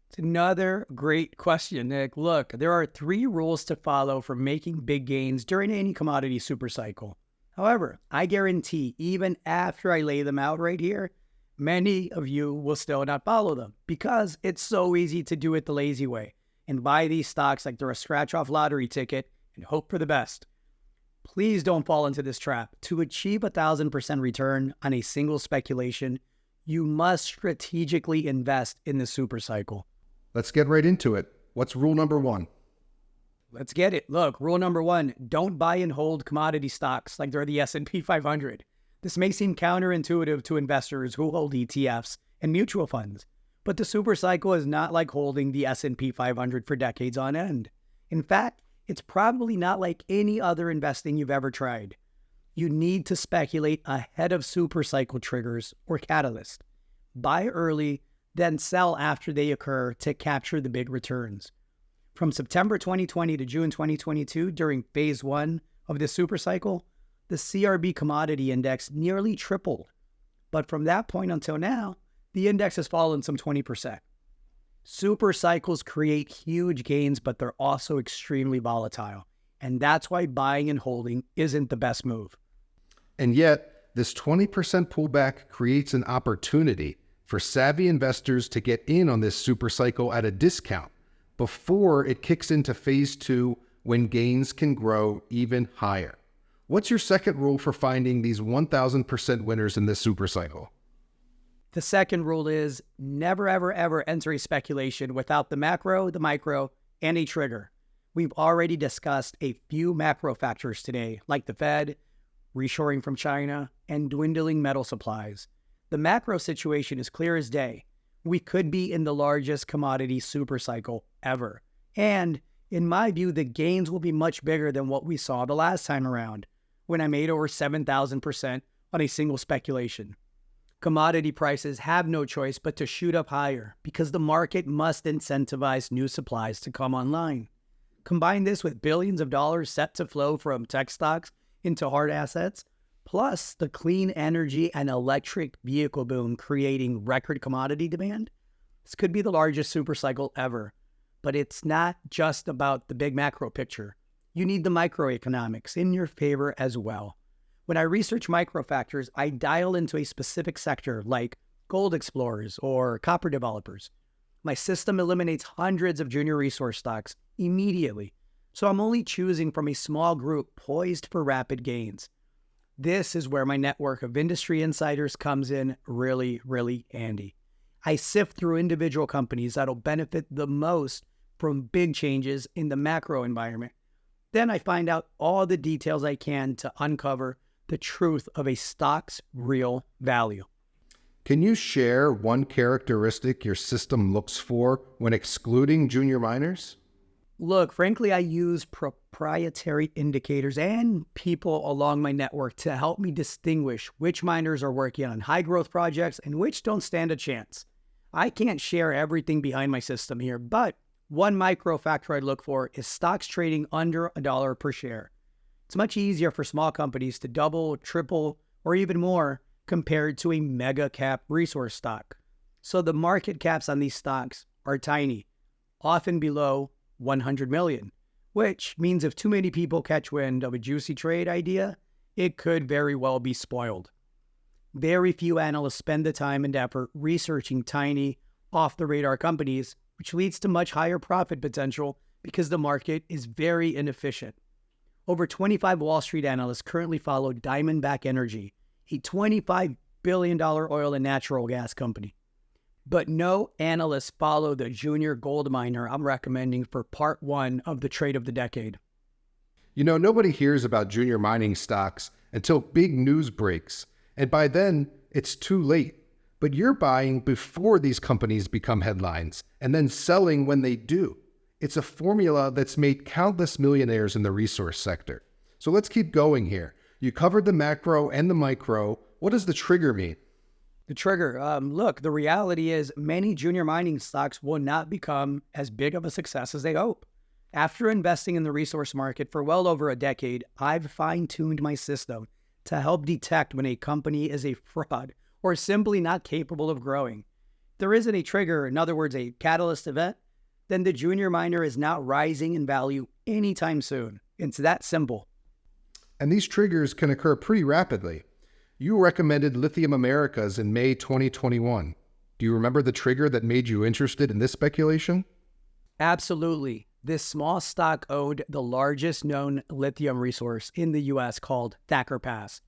It's another great question, Nick. Look, there are 3 rules to follow for making big gains during any commodity supercycle. However, I guarantee even after I lay them out right here, many of you will still not follow them because it's so easy to do it the lazy way and buy these stocks like they're a scratch-off lottery ticket and hope for the best. Please don't fall into this trap. To achieve 1,000% return on a single speculation, you must strategically invest in the supercycle. Let's get right into it. What's rule number 1? Let's get it. Look, rule number 1, don't buy and hold commodity stocks like they're the S&P 500. This may seem counterintuitive to investors who hold ETFs and mutual funds, but the supercycle is not like holding the S&P 500 for decades on end. In fact, it's probably not like any other investing you've ever tried. You need to speculate ahead of supercycle triggers or catalysts. Buy early, then sell after they occur to capture the big returns. From September 2020 to June 2022, during phase 1 of the supercycle, the CRB commodity index nearly tripled. But from that point until now, the index has fallen some 20%. Super cycles create huge gains, but they're also extremely volatile. And that's why buying and holding isn't the best move. And yet, this 20% pullback creates an opportunity for savvy investors to get in on this super cycle at a discount before it kicks into phase 2 when gains can grow even higher. What's your second rule for finding these 1,000% winners in this super cycle? The second rule is never, ever, ever enter a speculation without the macro, the micro, and a trigger. We've already discussed a few macro factors today, like the Fed, reshoring from China, and dwindling metal supplies. The macro situation is clear as day. We could be in the largest commodity supercycle ever. And in my view, the gains will be much bigger than what we saw the last time around, when I made over 7,000% on a single speculation. Commodity prices have no choice but to shoot up higher because the market must incentivize new supplies to come online. Combine this with billions of dollars set to flow from tech stocks into hard assets, plus the clean energy and electric vehicle boom creating record commodity demand. This could be the largest supercycle ever, but it's not just about the big macro picture. You need the microeconomics in your favor as well. When I research micro factors, I dial into a specific sector like gold explorers or copper developers. My system eliminates hundreds of junior resource stocks immediately, so I'm only choosing from a small group poised for rapid gains. This is where my network of industry insiders comes in really, really handy. I sift through individual companies that'll benefit the most from big changes in the macro environment. Then I find out all the details I can to uncover the truth of a stock's real value. Can you share one characteristic your system looks for when excluding junior miners? Look, frankly, I use proprietary indicators and people along my network to help me distinguish which miners are working on high growth projects and which don't stand a chance. I can't share everything behind my system here, but one micro factor I look for is stocks trading under $1 per share. It's much easier for small companies to double, triple, or even more compared to a mega cap resource stock. So the market caps on these stocks are tiny, often below 100 million, which means if too many people catch wind of a juicy trade idea, it could very well be spoiled. Very few analysts spend the time and effort researching tiny, off-the-radar companies, which leads to much higher profit potential because the market is very inefficient. Over 25 Wall Street analysts currently follow Diamondback Energy, a $25 billion oil and natural gas company. But no analysts follow the junior gold miner I'm recommending for part 1 of the trade of the decade. You know, nobody hears about junior mining stocks until big news breaks, and by then, it's too late. But you're buying before these companies become headlines, and then selling when they do. It's a formula that's made countless millionaires in the resource sector. So let's keep going here. You covered the macro and the micro. What does the trigger mean? The trigger. Look, the reality is many junior mining stocks will not become as big of a success as they hope. After investing in the resource market for well over a decade, I've fine-tuned my system to help detect when a company is a fraud or simply not capable of growing. If there isn't a trigger, in other words, a catalyst event, then the junior miner is not rising in value anytime soon. It's that simple. And these triggers can occur pretty rapidly. You recommended Lithium Americas in May 2021. Do you remember the trigger that made you interested in this speculation? Absolutely. This small stock owned the largest known lithium resource in the US called Thacker Pass.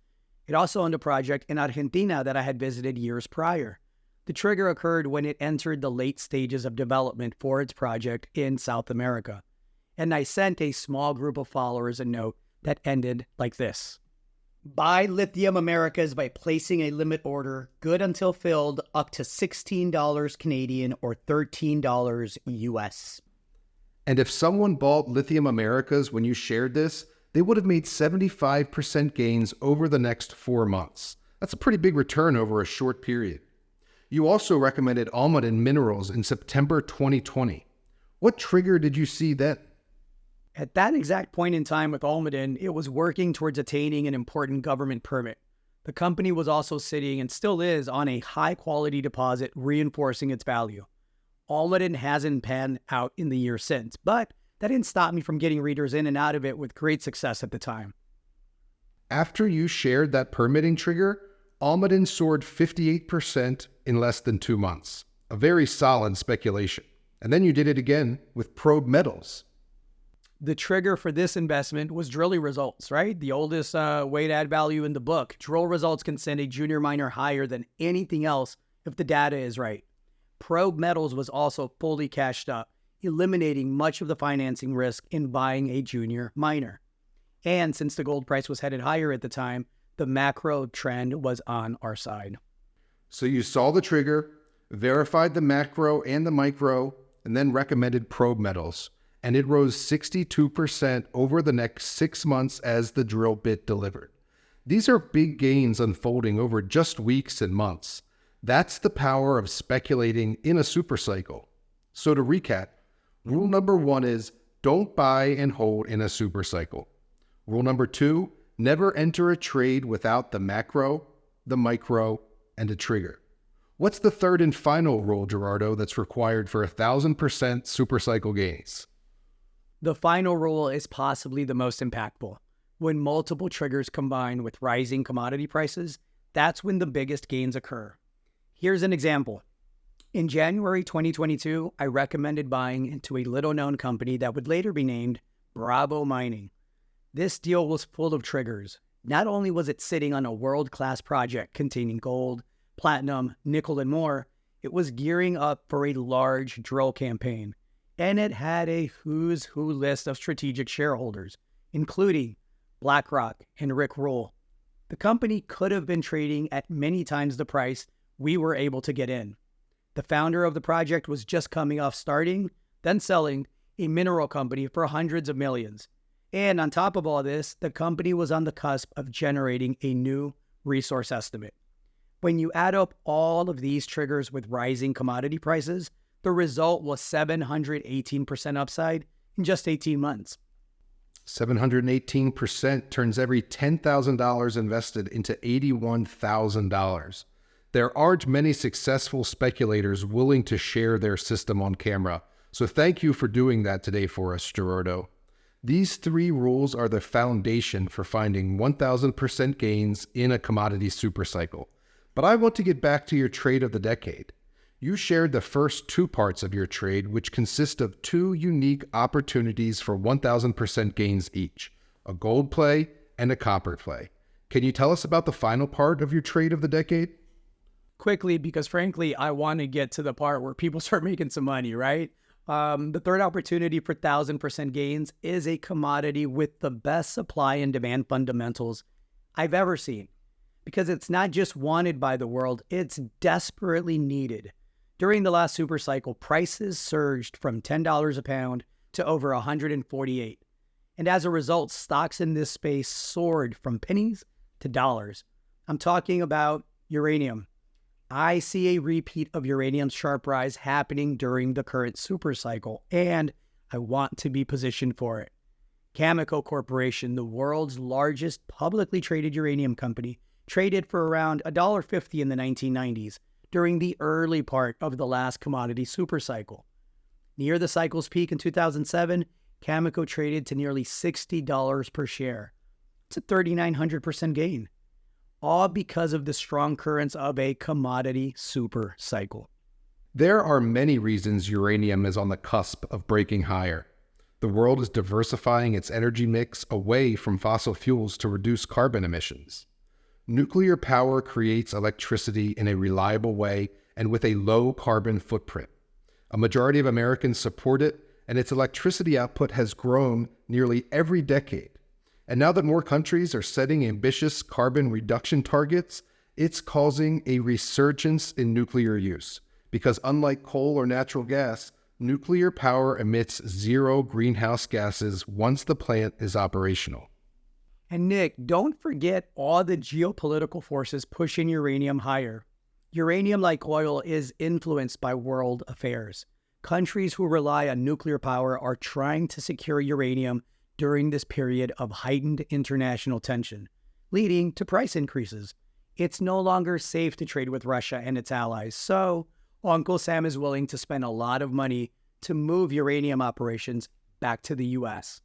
It also owned a project in Argentina that I had visited years prior. The trigger occurred when it entered the late stages of development for its project in South America. And I sent a small group of followers a note that ended like this. Buy Lithium Americas by placing a limit order, good until filled, up to $16 Canadian or $13 US. And if someone bought Lithium Americas when you shared this, they would have made 75% gains over the next 4 months. That's a pretty big return over a short period. You also recommended Almaden Minerals in September 2020. What trigger did you see then? At that exact point in time with Almaden, it was working towards attaining an important government permit. The company was also sitting, and still is, on a high-quality deposit, reinforcing its value. Almaden hasn't panned out in the years since, but that didn't stop me from getting readers in and out of it with great success at the time. After you shared that permitting trigger, Almaden soared 58% in less than 2 months. A very solid speculation. And then you did it again with Probe Metals. The trigger for this investment was drilling results, right? The oldest way to add value in the book. Drill results can send a junior miner higher than anything else if the data is right. Probe Metals was also fully cashed up, eliminating much of the financing risk in buying a junior miner. And since the gold price was headed higher at the time, the macro trend was on our side. So you saw the trigger, verified the macro and the micro, and then recommended Probe Metals. And it rose 62% over the next 6 months as the drill bit delivered. These are big gains unfolding over just weeks and months. That's the power of speculating in a supercycle. So to recap, rule number 1 is don't buy and hold in a supercycle. Rule number 2, never enter a trade without the macro, the micro, and a trigger. What's the third and final rule, Gerardo, that's required for 1,000% supercycle gains? The final rule is possibly the most impactful. When multiple triggers combine with rising commodity prices, that's when the biggest gains occur. Here's an example. In January 2022, I recommended buying into a little-known company that would later be named Bravo Mining. This deal was full of triggers. Not only was it sitting on a world-class project containing gold, platinum, nickel, and more, it was gearing up for a large drill campaign. And it had a who's who list of strategic shareholders, including BlackRock and Rick Rule. The company could have been trading at many times the price we were able to get in. The founder of the project was just coming off starting, then selling, a mineral company for hundreds of millions. And on top of all this, the company was on the cusp of generating a new resource estimate. When you add up all of these triggers with rising commodity prices, the result was 718% upside in just 18 months. 718% turns every $10,000 invested into $81,000. There aren't many successful speculators willing to share their system on camera, so thank you for doing that today for us, Gerardo. These 3 rules are the foundation for finding 1,000% gains in a commodity supercycle. But I want to get back to your trade of the decade. You shared the first 2 parts of your trade, which consist of 2 unique opportunities for 1,000% gains each, a gold play and a copper play. Can you tell us about the final part of your trade of the decade? Quickly, because frankly, I want to get to the part where people start making some money, right? The third opportunity for 1,000% gains is a commodity with the best supply and demand fundamentals I've ever seen. Because it's not just wanted by the world, it's desperately needed. During the last supercycle, prices surged from $10 a pound to over $148. And as a result, stocks in this space soared from pennies to dollars. I'm talking about uranium, I see a repeat of uranium's sharp rise happening during the current supercycle, and I want to be positioned for it. Cameco Corporation, the world's largest publicly traded uranium company, traded for around $1.50 in the 1990s during the early part of the last commodity supercycle. Near the cycle's peak in 2007, Cameco traded to nearly $60 per share. It's a 3,900% gain, all because of the strong currents of a commodity supercycle. There are many reasons uranium is on the cusp of breaking higher. The world is diversifying its energy mix away from fossil fuels to reduce carbon emissions. Nuclear power creates electricity in a reliable way and with a low carbon footprint. A majority of Americans support it, and its electricity output has grown nearly every decade. And now that more countries are setting ambitious carbon reduction targets, it's causing a resurgence in nuclear use. Because unlike coal or natural gas, nuclear power emits zero greenhouse gases once the plant is operational. And Nick, don't forget all the geopolitical forces pushing uranium higher. Uranium, like oil, is influenced by world affairs. Countries who rely on nuclear power are trying to secure uranium during this period of heightened international tension, leading to price increases. It's no longer safe to trade with Russia and its allies, so Uncle Sam is willing to spend a lot of money to move uranium operations back to the U.S.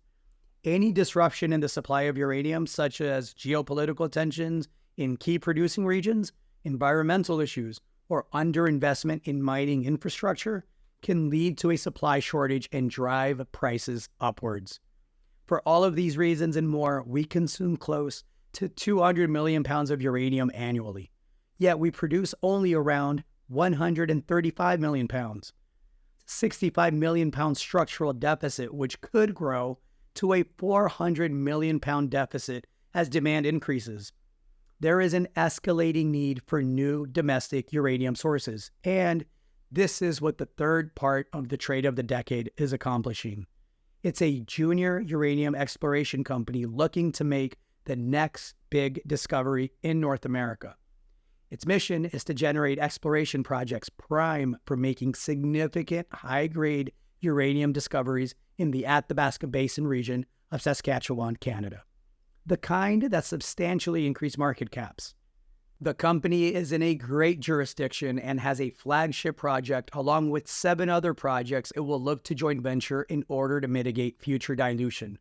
Any disruption in the supply of uranium, such as geopolitical tensions in key producing regions, environmental issues, or underinvestment in mining infrastructure, can lead to a supply shortage and drive prices upwards. For all of these reasons and more, we consume close to 200 million pounds of uranium annually. Yet we produce only around 135 million pounds. 65 million pound structural deficit, which could grow to a 400 million pound deficit as demand increases. There is an escalating need for new domestic uranium sources, and this is what the third part of the trade of the decade is accomplishing. It's a junior uranium exploration company looking to make the next big discovery in North America. Its mission is to generate exploration projects prime for making significant high-grade uranium discoveries in the Athabasca Basin region of Saskatchewan, Canada. The kind that substantially increase market caps. The company is in a great jurisdiction and has a flagship project along with 7 other projects it will look to joint venture in order to mitigate future dilution.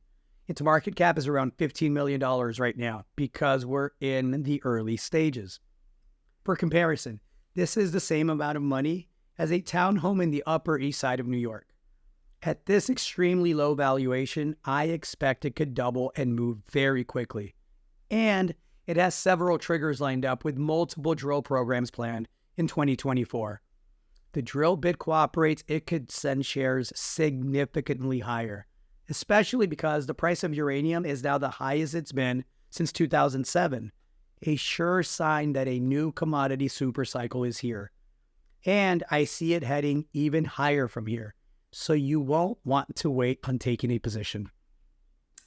Its market cap is around $15 million right now because we're in the early stages. For comparison, this is the same amount of money as a townhome in the Upper East Side of New York. At this extremely low valuation, I expect it could double and move very quickly. And it has several triggers lined up with multiple drill programs planned in 2024. The drill bit cooperates, it could send shares significantly higher, especially because the price of uranium is now the highest it's been since 2007, a sure sign that a new commodity supercycle is here. And I see it heading even higher from here, so you won't want to wait on taking a position.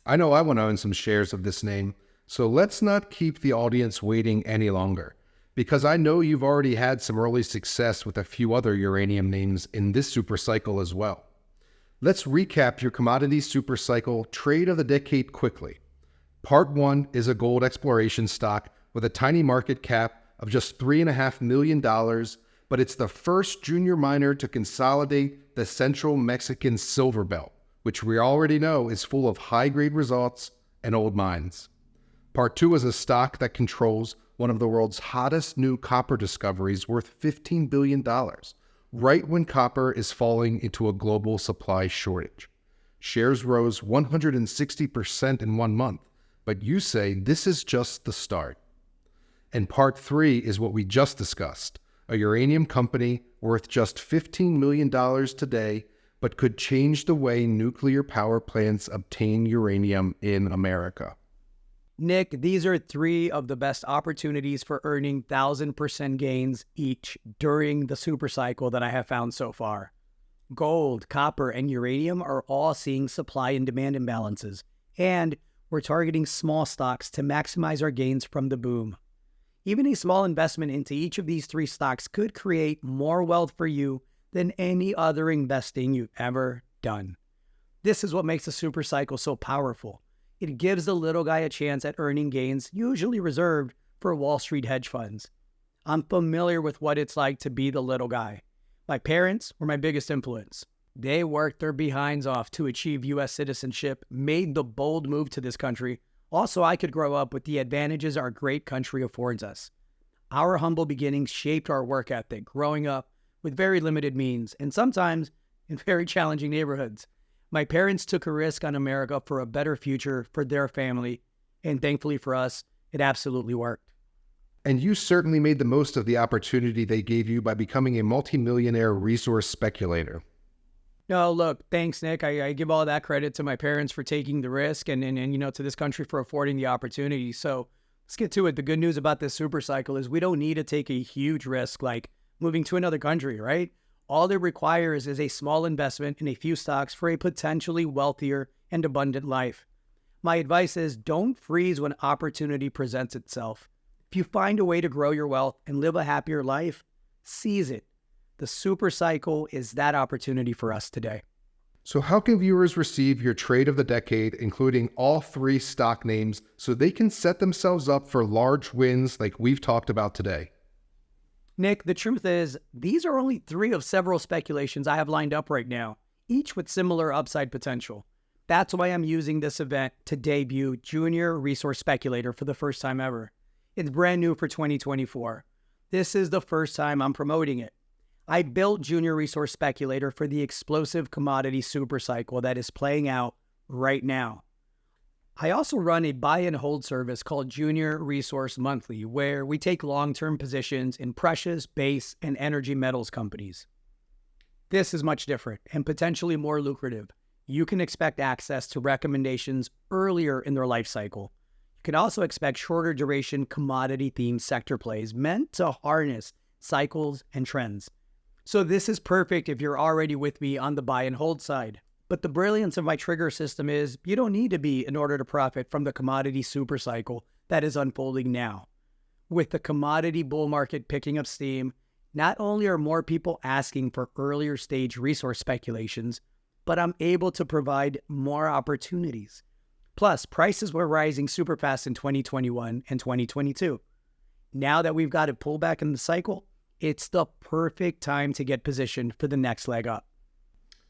I know I want to own some shares of this name, so let's not keep the audience waiting any longer, because I know you've already had some early success with a few other uranium names in this supercycle as well. Let's recap your commodity supercycle trade of the decade quickly. Part 1 is a gold exploration stock with a tiny market cap of just $3.5 million, but it's the first junior miner to consolidate the central Mexican silver belt, which we already know is full of high-grade results and old mines. Part 2 is a stock that controls one of the world's hottest new copper discoveries worth $15 billion, right when copper is falling into a global supply shortage. Shares rose 160% in 1 month, but you say this is just the start. And Part 3 is what we just discussed, a uranium company worth just $15 million today, but could change the way nuclear power plants obtain uranium in America. Nick, these are 3 of the best opportunities for earning 1,000% gains each during the supercycle that I have found so far. Gold, copper, and uranium are all seeing supply and demand imbalances, and we're targeting small stocks to maximize our gains from the boom. Even a small investment into each of these three stocks could create more wealth for you than any other investing you've ever done. This is what makes the super cycle so powerful. It gives the little guy a chance at earning gains usually reserved for Wall Street hedge funds. I'm familiar with what it's like to be the little guy. My parents were my biggest influence. They worked their behinds off to achieve U.S. citizenship, made the bold move to this country. Also, I could grow up with the advantages our great country affords us. Our humble beginnings shaped our work ethic, growing up with very limited means, and sometimes in very challenging neighborhoods. My parents took a risk on America for a better future for their family, and thankfully for us, it absolutely worked. And you certainly made the most of the opportunity they gave you by becoming a multimillionaire resource speculator. No, look, thanks, Nick. I give all that credit to my parents for taking the risk and to this country for affording the opportunity. So let's get to it. The good news about this super cycle is we don't need to take a huge risk like moving to another country, right? All it requires is a small investment in a few stocks for a potentially wealthier and abundant life. My advice is don't freeze when opportunity presents itself. If you find a way to grow your wealth and live a happier life, seize it. The super cycle is that opportunity for us today. So how can viewers receive your trade of the decade, including all three stock names, so they can set themselves up for large wins like we've talked about today? Nick, the truth is, these are only three of several speculations I have lined up right now, each with similar upside potential. That's why I'm using this event to debut Junior Resource Speculator for the first time ever. It's brand new for 2024. This is the first time I'm promoting it. I built Junior Resource Speculator for the explosive commodity supercycle that is playing out right now. I also run a buy and hold service called Junior Resource Monthly, where we take long-term positions in precious, base, and energy metals companies. This is much different and potentially more lucrative. You can expect access to recommendations earlier in their life cycle. You can also expect shorter duration commodity-themed sector plays meant to harness cycles and trends. So this is perfect if you're already with me on the buy and hold side. But the brilliance of my trigger system is you don't need to be in order to profit from the commodity supercycle that is unfolding now. With the commodity bull market picking up steam, not only are more people asking for earlier stage resource speculations, but I'm able to provide more opportunities. Plus, prices were rising super fast in 2021 and 2022. Now that we've got a pullback in the cycle, it's the perfect time to get positioned for the next leg up.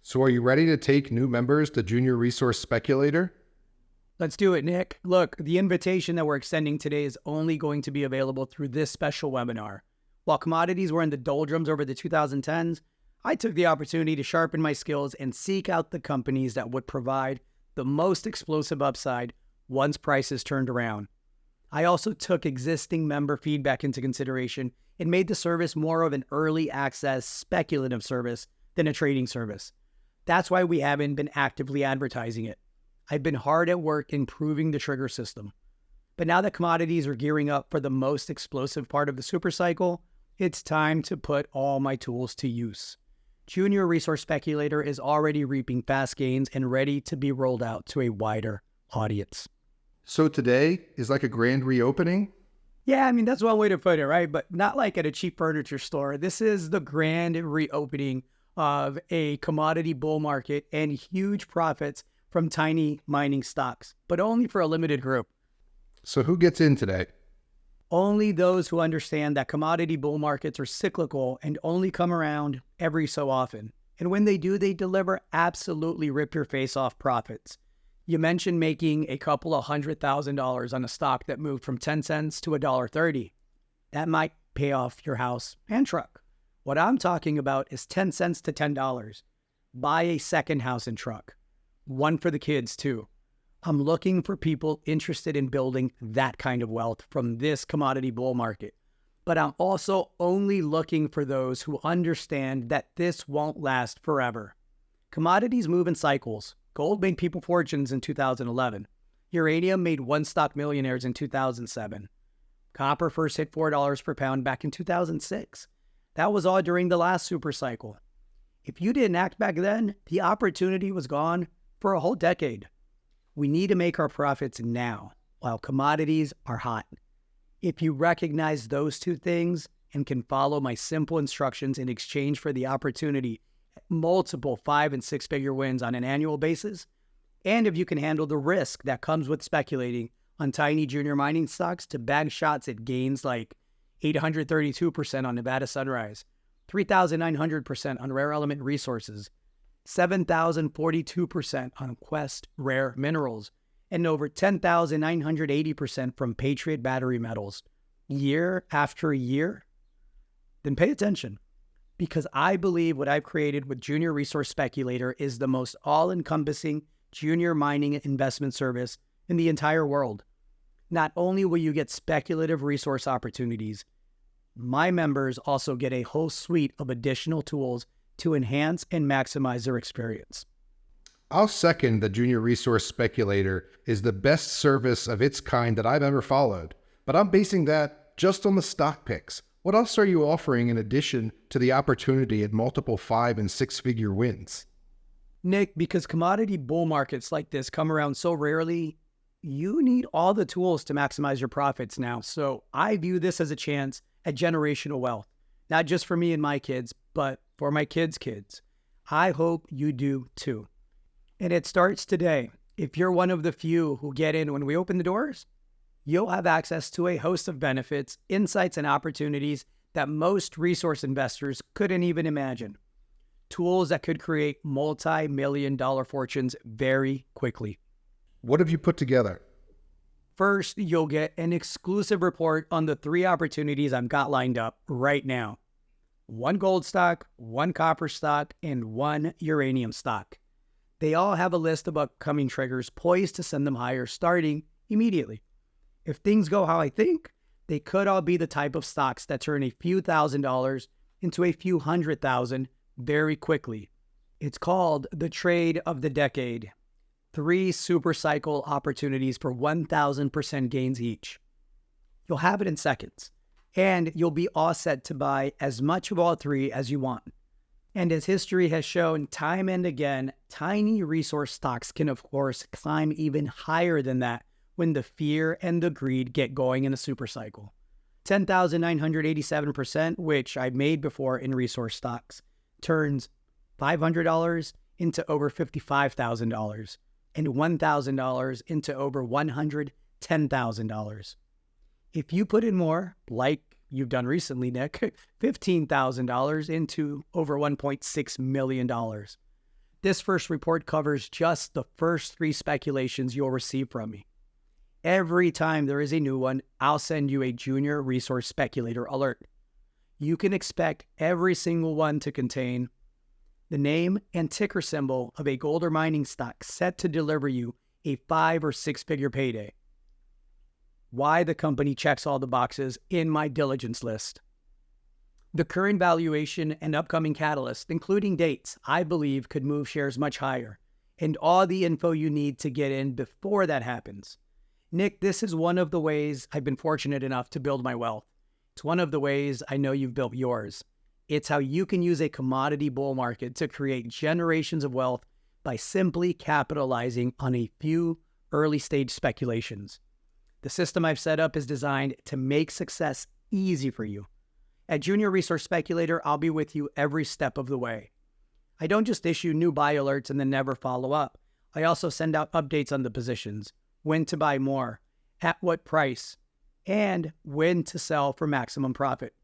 So are you ready to take new members to Junior Resource Speculator? Let's do it, Nick. Look, the invitation that we're extending today is only going to be available through this special webinar. While commodities were in the doldrums over the 2010s, I took the opportunity to sharpen my skills and seek out the companies that would provide the most explosive upside once prices turned around. I also took existing member feedback into consideration and made the service more of an early access speculative service than a trading service. That's why we haven't been actively advertising it. I've been hard at work improving the trigger system. But now that commodities are gearing up for the most explosive part of the supercycle, it's time to put all my tools to use. Junior Resource Speculator is already reaping fast gains and ready to be rolled out to a wider audience. So today is like a grand reopening? Yeah, I mean, that's one way to put it, right? But not like at a cheap furniture store. This is the grand reopening of a commodity bull market and huge profits from tiny mining stocks, but only for a limited group. So who gets in today? Only those who understand that commodity bull markets are cyclical and only come around every so often. And when they do, they deliver absolutely rip your face off profits. You mentioned making a couple of $100,000 on a stock that moved from 10 cents to $1.30. That might pay off your house and truck. What I'm talking about is 10 cents to $10. Buy a second house and truck. One for the kids too. I'm looking for people interested in building that kind of wealth from this commodity bull market. But I'm also only looking for those who understand that this won't last forever. Commodities move in cycles. Gold made people fortunes in 2011. Uranium made one-stock millionaires in 2007. Copper first hit $4 per pound back in 2006. That was all during the last super cycle. If you didn't act back then, the opportunity was gone for a whole decade. We need to make our profits now while commodities are hot. If you recognize those two things and can follow my simple instructions in exchange for the opportunity at multiple 5 and 6 figure wins on an annual basis, and if you can handle the risk that comes with speculating on tiny junior mining stocks to bag shots at gains like 832% on Nevada Sunrise, 3,900% on Rare Element Resources, 7,042% on Quest Rare Minerals, and over 10,980% from Patriot Battery Metals, year after year, then pay attention. Because I believe what I've created with Junior Resource Speculator is the most all-encompassing junior mining investment service in the entire world. Not only will you get speculative resource opportunities, my members also get a whole suite of additional tools to enhance and maximize their experience. I'll second the Junior Resource Speculator is the best service of its kind that I've ever followed, but I'm basing that just on the stock picks. What else are you offering in addition to the opportunity at multiple 5 and 6 figure wins? Nick, because commodity bull markets like this come around so rarely, you need all the tools to maximize your profits now. So I view this as a chance at generational wealth, not just for me and my kids, but for my kids' kids. I hope you do too. And it starts today. If you're one of the few who get in when we open the doors, you'll have access to a host of benefits, insights, and opportunities that most resource investors couldn't even imagine. Tools that could create multi-million-dollar fortunes very quickly. What have you put together? First, you'll get an exclusive report on the 3 opportunities I've got lined up right now. 1 gold stock, 1 copper stock, and 1 uranium stock. They all have a list of upcoming triggers poised to send them higher starting immediately. If things go how I think, they could all be the type of stocks that turn a few $1,000s into a few $100,000 very quickly. It's called the trade of the decade. 3 supercycle opportunities for 1,000% gains each. You'll have it in seconds, and you'll be all set to buy as much of all 3 as you want. And as history has shown time and again, tiny resource stocks can, of course, climb even higher than that when the fear and the greed get going in a supercycle. 10,987%, which I've made before in resource stocks, turns $500 into over $55,000 and $1,000 into over $110,000. If you put in more, like you've done recently, Nick, $15,000 into over $1.6 million. This first report covers just the first 3 speculations you'll receive from me. Every time there is a new one, I'll send you a Junior Resource Speculator alert. You can expect every single one to contain the name and ticker symbol of a gold or mining stock set to deliver you a 5 or 6 figure payday. Why the company checks all the boxes in my diligence list. The current valuation and upcoming catalysts, including dates, I believe could move shares much higher, and all the info you need to get in before that happens. Nick, this is one of the ways I've been fortunate enough to build my wealth. It's one of the ways I know you've built yours. It's how you can use a commodity bull market to create generations of wealth by simply capitalizing on a few early stage speculations. The system I've set up is designed to make success easy for you. At Junior Resource Speculator, I'll be with you every step of the way. I don't just issue new buy alerts and then never follow up. I also send out updates on the positions, when to buy more, at what price, and when to sell for maximum profit.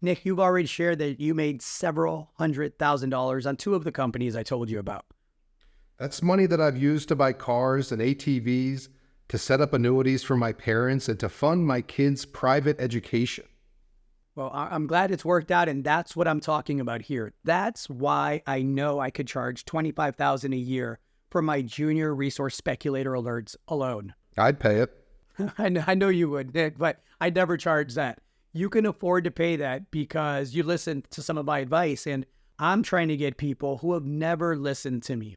Nick, you've already shared that you made several $100,000 on 2 of the companies I told you about. That's money that I've used to buy cars and ATVs, to set up annuities for my parents, and to fund my kids' private education. Well, I'm glad it's worked out, and that's what I'm talking about here. That's why I know I could charge $25,000 a year for my Junior Resource Speculator alerts alone. I'd pay it. I know you would, Nick, but I'd never charge that. You can afford to pay that because you listened to some of my advice, and I'm trying to get people who have never listened to me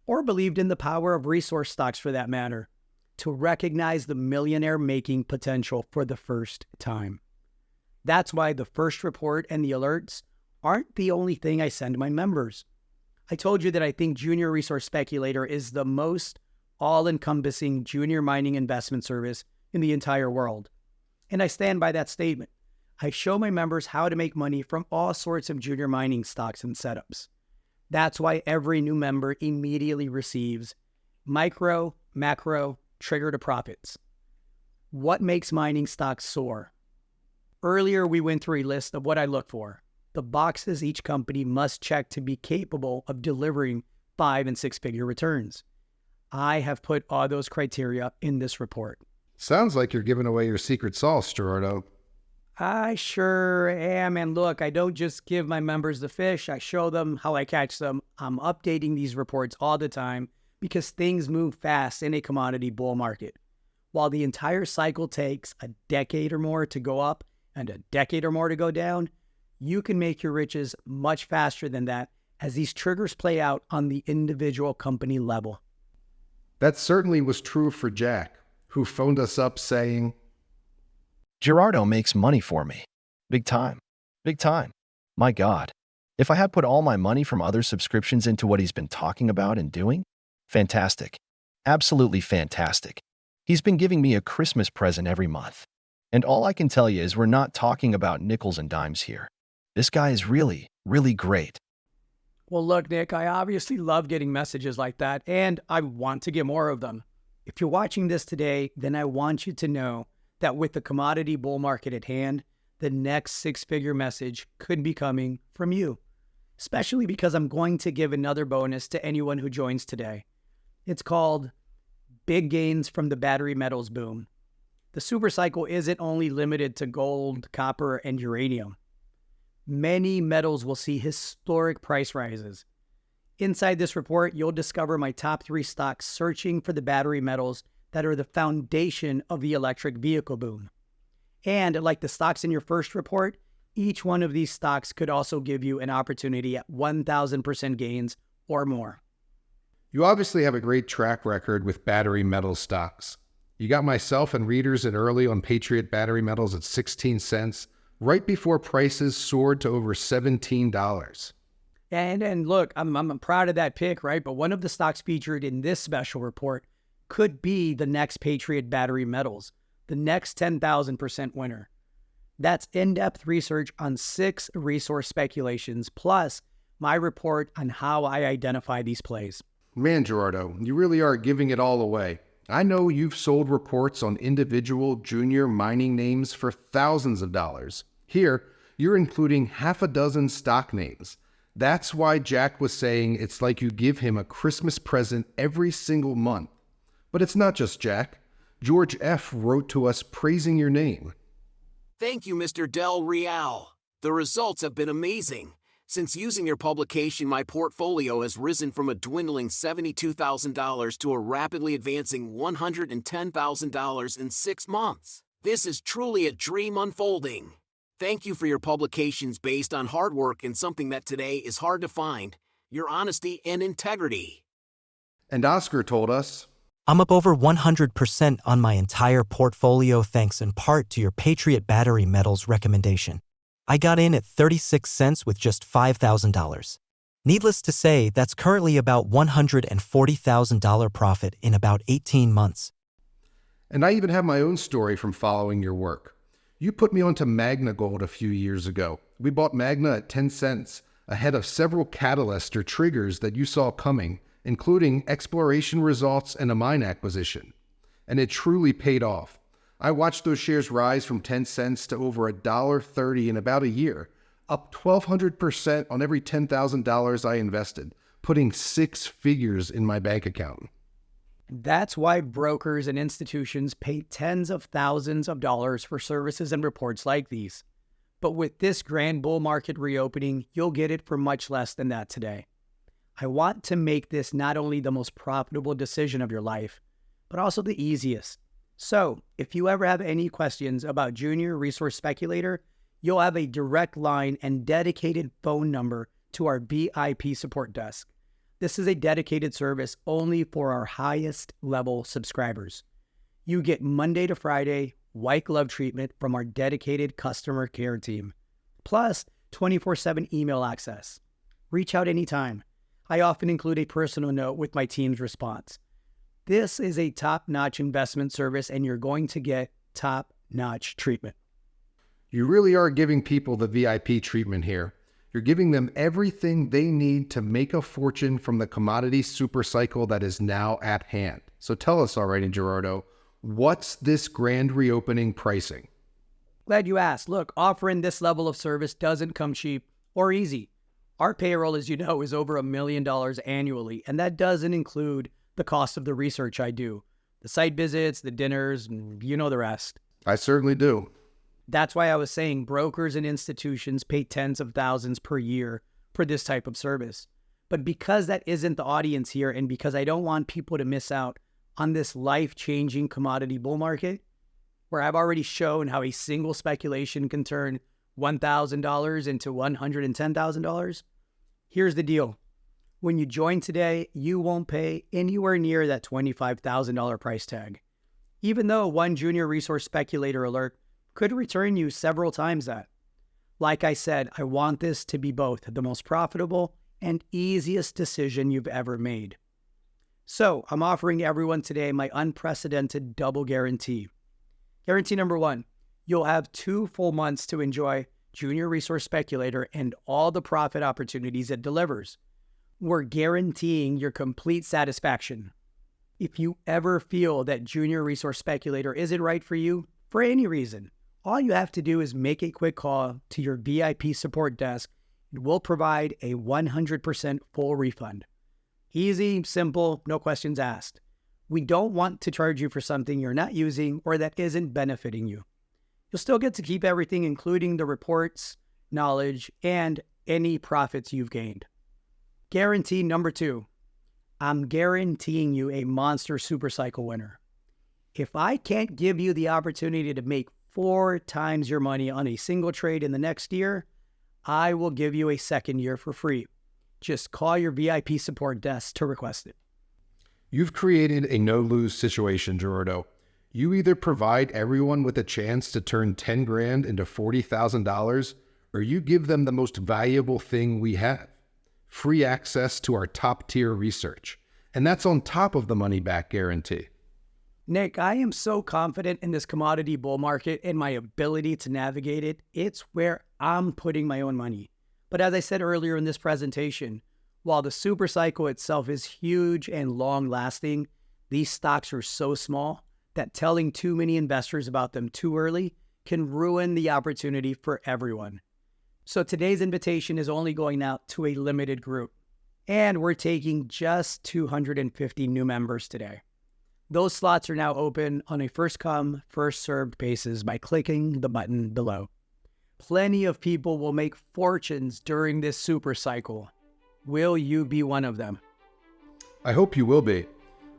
or believed in the power of resource stocks for that matter to recognize the millionaire-making potential for the first time. That's why the first report and the alerts aren't the only thing I send my members. I told you that I think Junior Resource Speculator is the most all-encompassing junior mining investment service in the entire world. And I stand by that statement. I show my members how to make money from all sorts of junior mining stocks and setups. That's why every new member immediately receives micro, macro, trigger to profits. What makes mining stocks soar? Earlier, we went through a list of what I look for, the boxes each company must check to be capable of delivering 5- and 6-figure returns. I have put all those criteria in this report. Sounds like you're giving away your secret sauce, Gerardo. I sure am. And look, I don't just give my members the fish. I show them how I catch them. I'm updating these reports all the time because things move fast in a commodity bull market. While the entire cycle takes a decade or more to go up and a decade or more to go down, you can make your riches much faster than that as these triggers play out on the individual company level. That certainly was true for Jack, who phoned us up saying, Gerardo makes money for me. Big time. Big time. My God. If I had put all my money from other subscriptions into what he's been talking about and doing, fantastic. Absolutely fantastic. He's been giving me a Christmas present every month. And all I can tell you is we're not talking about nickels and dimes here. This guy is really, really great. Well, look, Nick, I obviously love getting messages like that, and I want to get more of them. If you're watching this today, then I want you to know that with the commodity bull market at hand, the next 6-figure message could be coming from you, especially because I'm going to give another bonus to anyone who joins today. It's called Big Gains from the Battery Metals Boom. The supercycle isn't only limited to gold, copper, and uranium. Many metals will see historic price rises. Inside this report, you'll discover my top 3 stocks searching for the battery metals that are the foundation of the electric vehicle boom. And like the stocks in your first report, each one of these stocks could also give you an opportunity at 1,000% gains or more. You obviously have a great track record with battery metal stocks. You got myself and readers in early on Patriot Battery Metals at 16 cents, right before prices soared to over $17. And look, I'm proud of that pick, right? But one of the stocks featured in this special report could be the next Patriot Battery Metals, the next 10,000% winner. That's in-depth research on 6 resource speculations, plus my report on how I identify these plays. Man, Gerardo, you really are giving it all away. I know you've sold reports on individual junior mining names for thousands of dollars. Here, you're including half a dozen stock names. That's why Jack was saying it's like you give him a Christmas present every single month. But it's not just Jack. George F. wrote to us praising your name. Thank you, Mr. Del Real. The results have been amazing. Since using your publication, my portfolio has risen from a dwindling $72,000 to a rapidly advancing $110,000 in 6 months. This is truly a dream unfolding. Thank you for your publications based on hard work and something that today is hard to find, your honesty and integrity. And Oscar told us, I'm up over 100% on my entire portfolio thanks in part to your Patriot Battery Metals recommendation. I got in at 36 cents with just $5,000. Needless to say, that's currently about $140,000 profit in about 18 months. and I even have my own story from following your work. You put me onto Magna Gold a few years ago. We bought Magna at 10 cents, ahead of several catalysts or triggers that you saw coming, including exploration results and a mine acquisition. And it truly paid off. I watched those shares rise from 10 cents to over $1.30 in about a year, up 1,200% on every $10,000 I invested, putting 6 figures in my bank account. That's why brokers and institutions pay tens of thousands of dollars for services and reports like these. But with this grand bull market reopening, you'll get it for much less than that today. I want to make this not only the most profitable decision of your life, but also the easiest. So, if you ever have any questions about Junior Resource Speculator, you'll have a direct line and dedicated phone number to our VIP support desk. This is a dedicated service only for our highest level subscribers. You get Monday to Friday white glove treatment from our dedicated customer care team, plus 24/7 email access. Reach out anytime. I often include a personal note with my team's response. This is a top-notch investment service, and you're going to get top top-notch treatment. You really are giving people the VIP treatment here. You're giving them everything they need to make a fortune from the commodity supercycle that is now at hand. So tell us already, Gerardo, what's this grand reopening pricing? Glad you asked. Look, offering this level of service doesn't come cheap or easy. Our payroll, as you know, is over $1 million annually, and that doesn't include the cost of the research I do, the site visits, the dinners, and you know the rest. I certainly do. That's why I was saying brokers and institutions pay tens of thousands per year for this type of service. But because that isn't the audience here, and because I don't want people to miss out on this life-changing commodity bull market, where I've already shown how a single speculation can turn $1,000 into $110,000, here's the deal. When you join today, you won't pay anywhere near that $25,000 price tag, even though one junior resource speculator alert could return you several times that. Like I said, I want this to be both the most profitable and easiest decision you've ever made. So I'm offering everyone today my unprecedented double guarantee. Guarantee number one, you'll have 2 full months to enjoy Junior Resource Speculator and all the profit opportunities it delivers. We're guaranteeing your complete satisfaction. If you ever feel that Junior Resource Speculator isn't right for you, for any reason, all you have to do is make a quick call to your VIP support desk, and we'll provide a 100% full refund. Easy, simple, no questions asked. We don't want to charge you for something you're not using or that isn't benefiting you. You'll still get to keep everything, including the reports, knowledge, and any profits you've gained. Guarantee number 2, I'm guaranteeing you a monster supercycle winner. If I can't give you the opportunity to make 4 times your money on a single trade in the next year, I will give you a second year for free. Just call your VIP support desk to request it. You've created a no-lose situation, Gerardo. You either provide everyone with a chance to turn 10 grand into $40,000, or you give them the most valuable thing we have, free access to our top-tier research. And that's on top of the money-back guarantee. Nick, I am so confident in this commodity bull market and my ability to navigate it. It's where I'm putting my own money. But as I said earlier in this presentation, while the supercycle itself is huge and long-lasting, these stocks are so small that telling too many investors about them too early can ruin the opportunity for everyone. So today's invitation is only going out to a limited group, and we're taking just 250 new members today. Those slots are now open on a first-come, first-served basis by clicking the button below. Plenty of people will make fortunes during this super cycle. Will you be one of them? I hope you will be.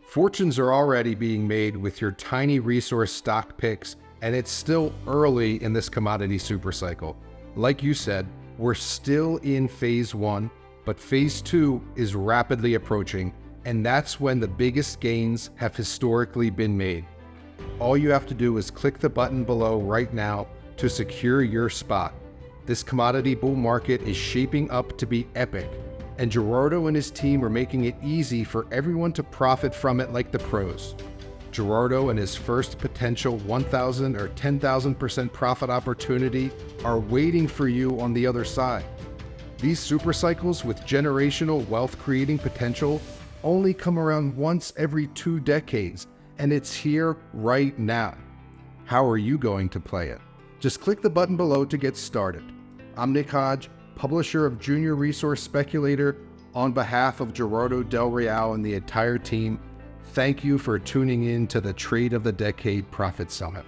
Fortunes are already being made with your tiny resource stock picks, and it's still early in this commodity super cycle. Like you said, we're still in phase 1, but phase 2 is rapidly approaching, and that's when the biggest gains have historically been made. All you have to do is click the button below right now to secure your spot. This commodity bull market is shaping up to be epic, and Gerardo and his team are making it easy for everyone to profit from it like the pros. Gerardo and his first potential 1,000 or 10,000% profit opportunity are waiting for you on the other side. These super cycles with generational wealth creating potential only come around once every 2 decades, and it's here right now. How are you going to play it? Just click the button below to get started. I'm Nick Hodge, publisher of Junior Resource Speculator. On behalf of Gerardo Del Real and the entire team, thank you for tuning in to the Trade of the Decade Profit Summit.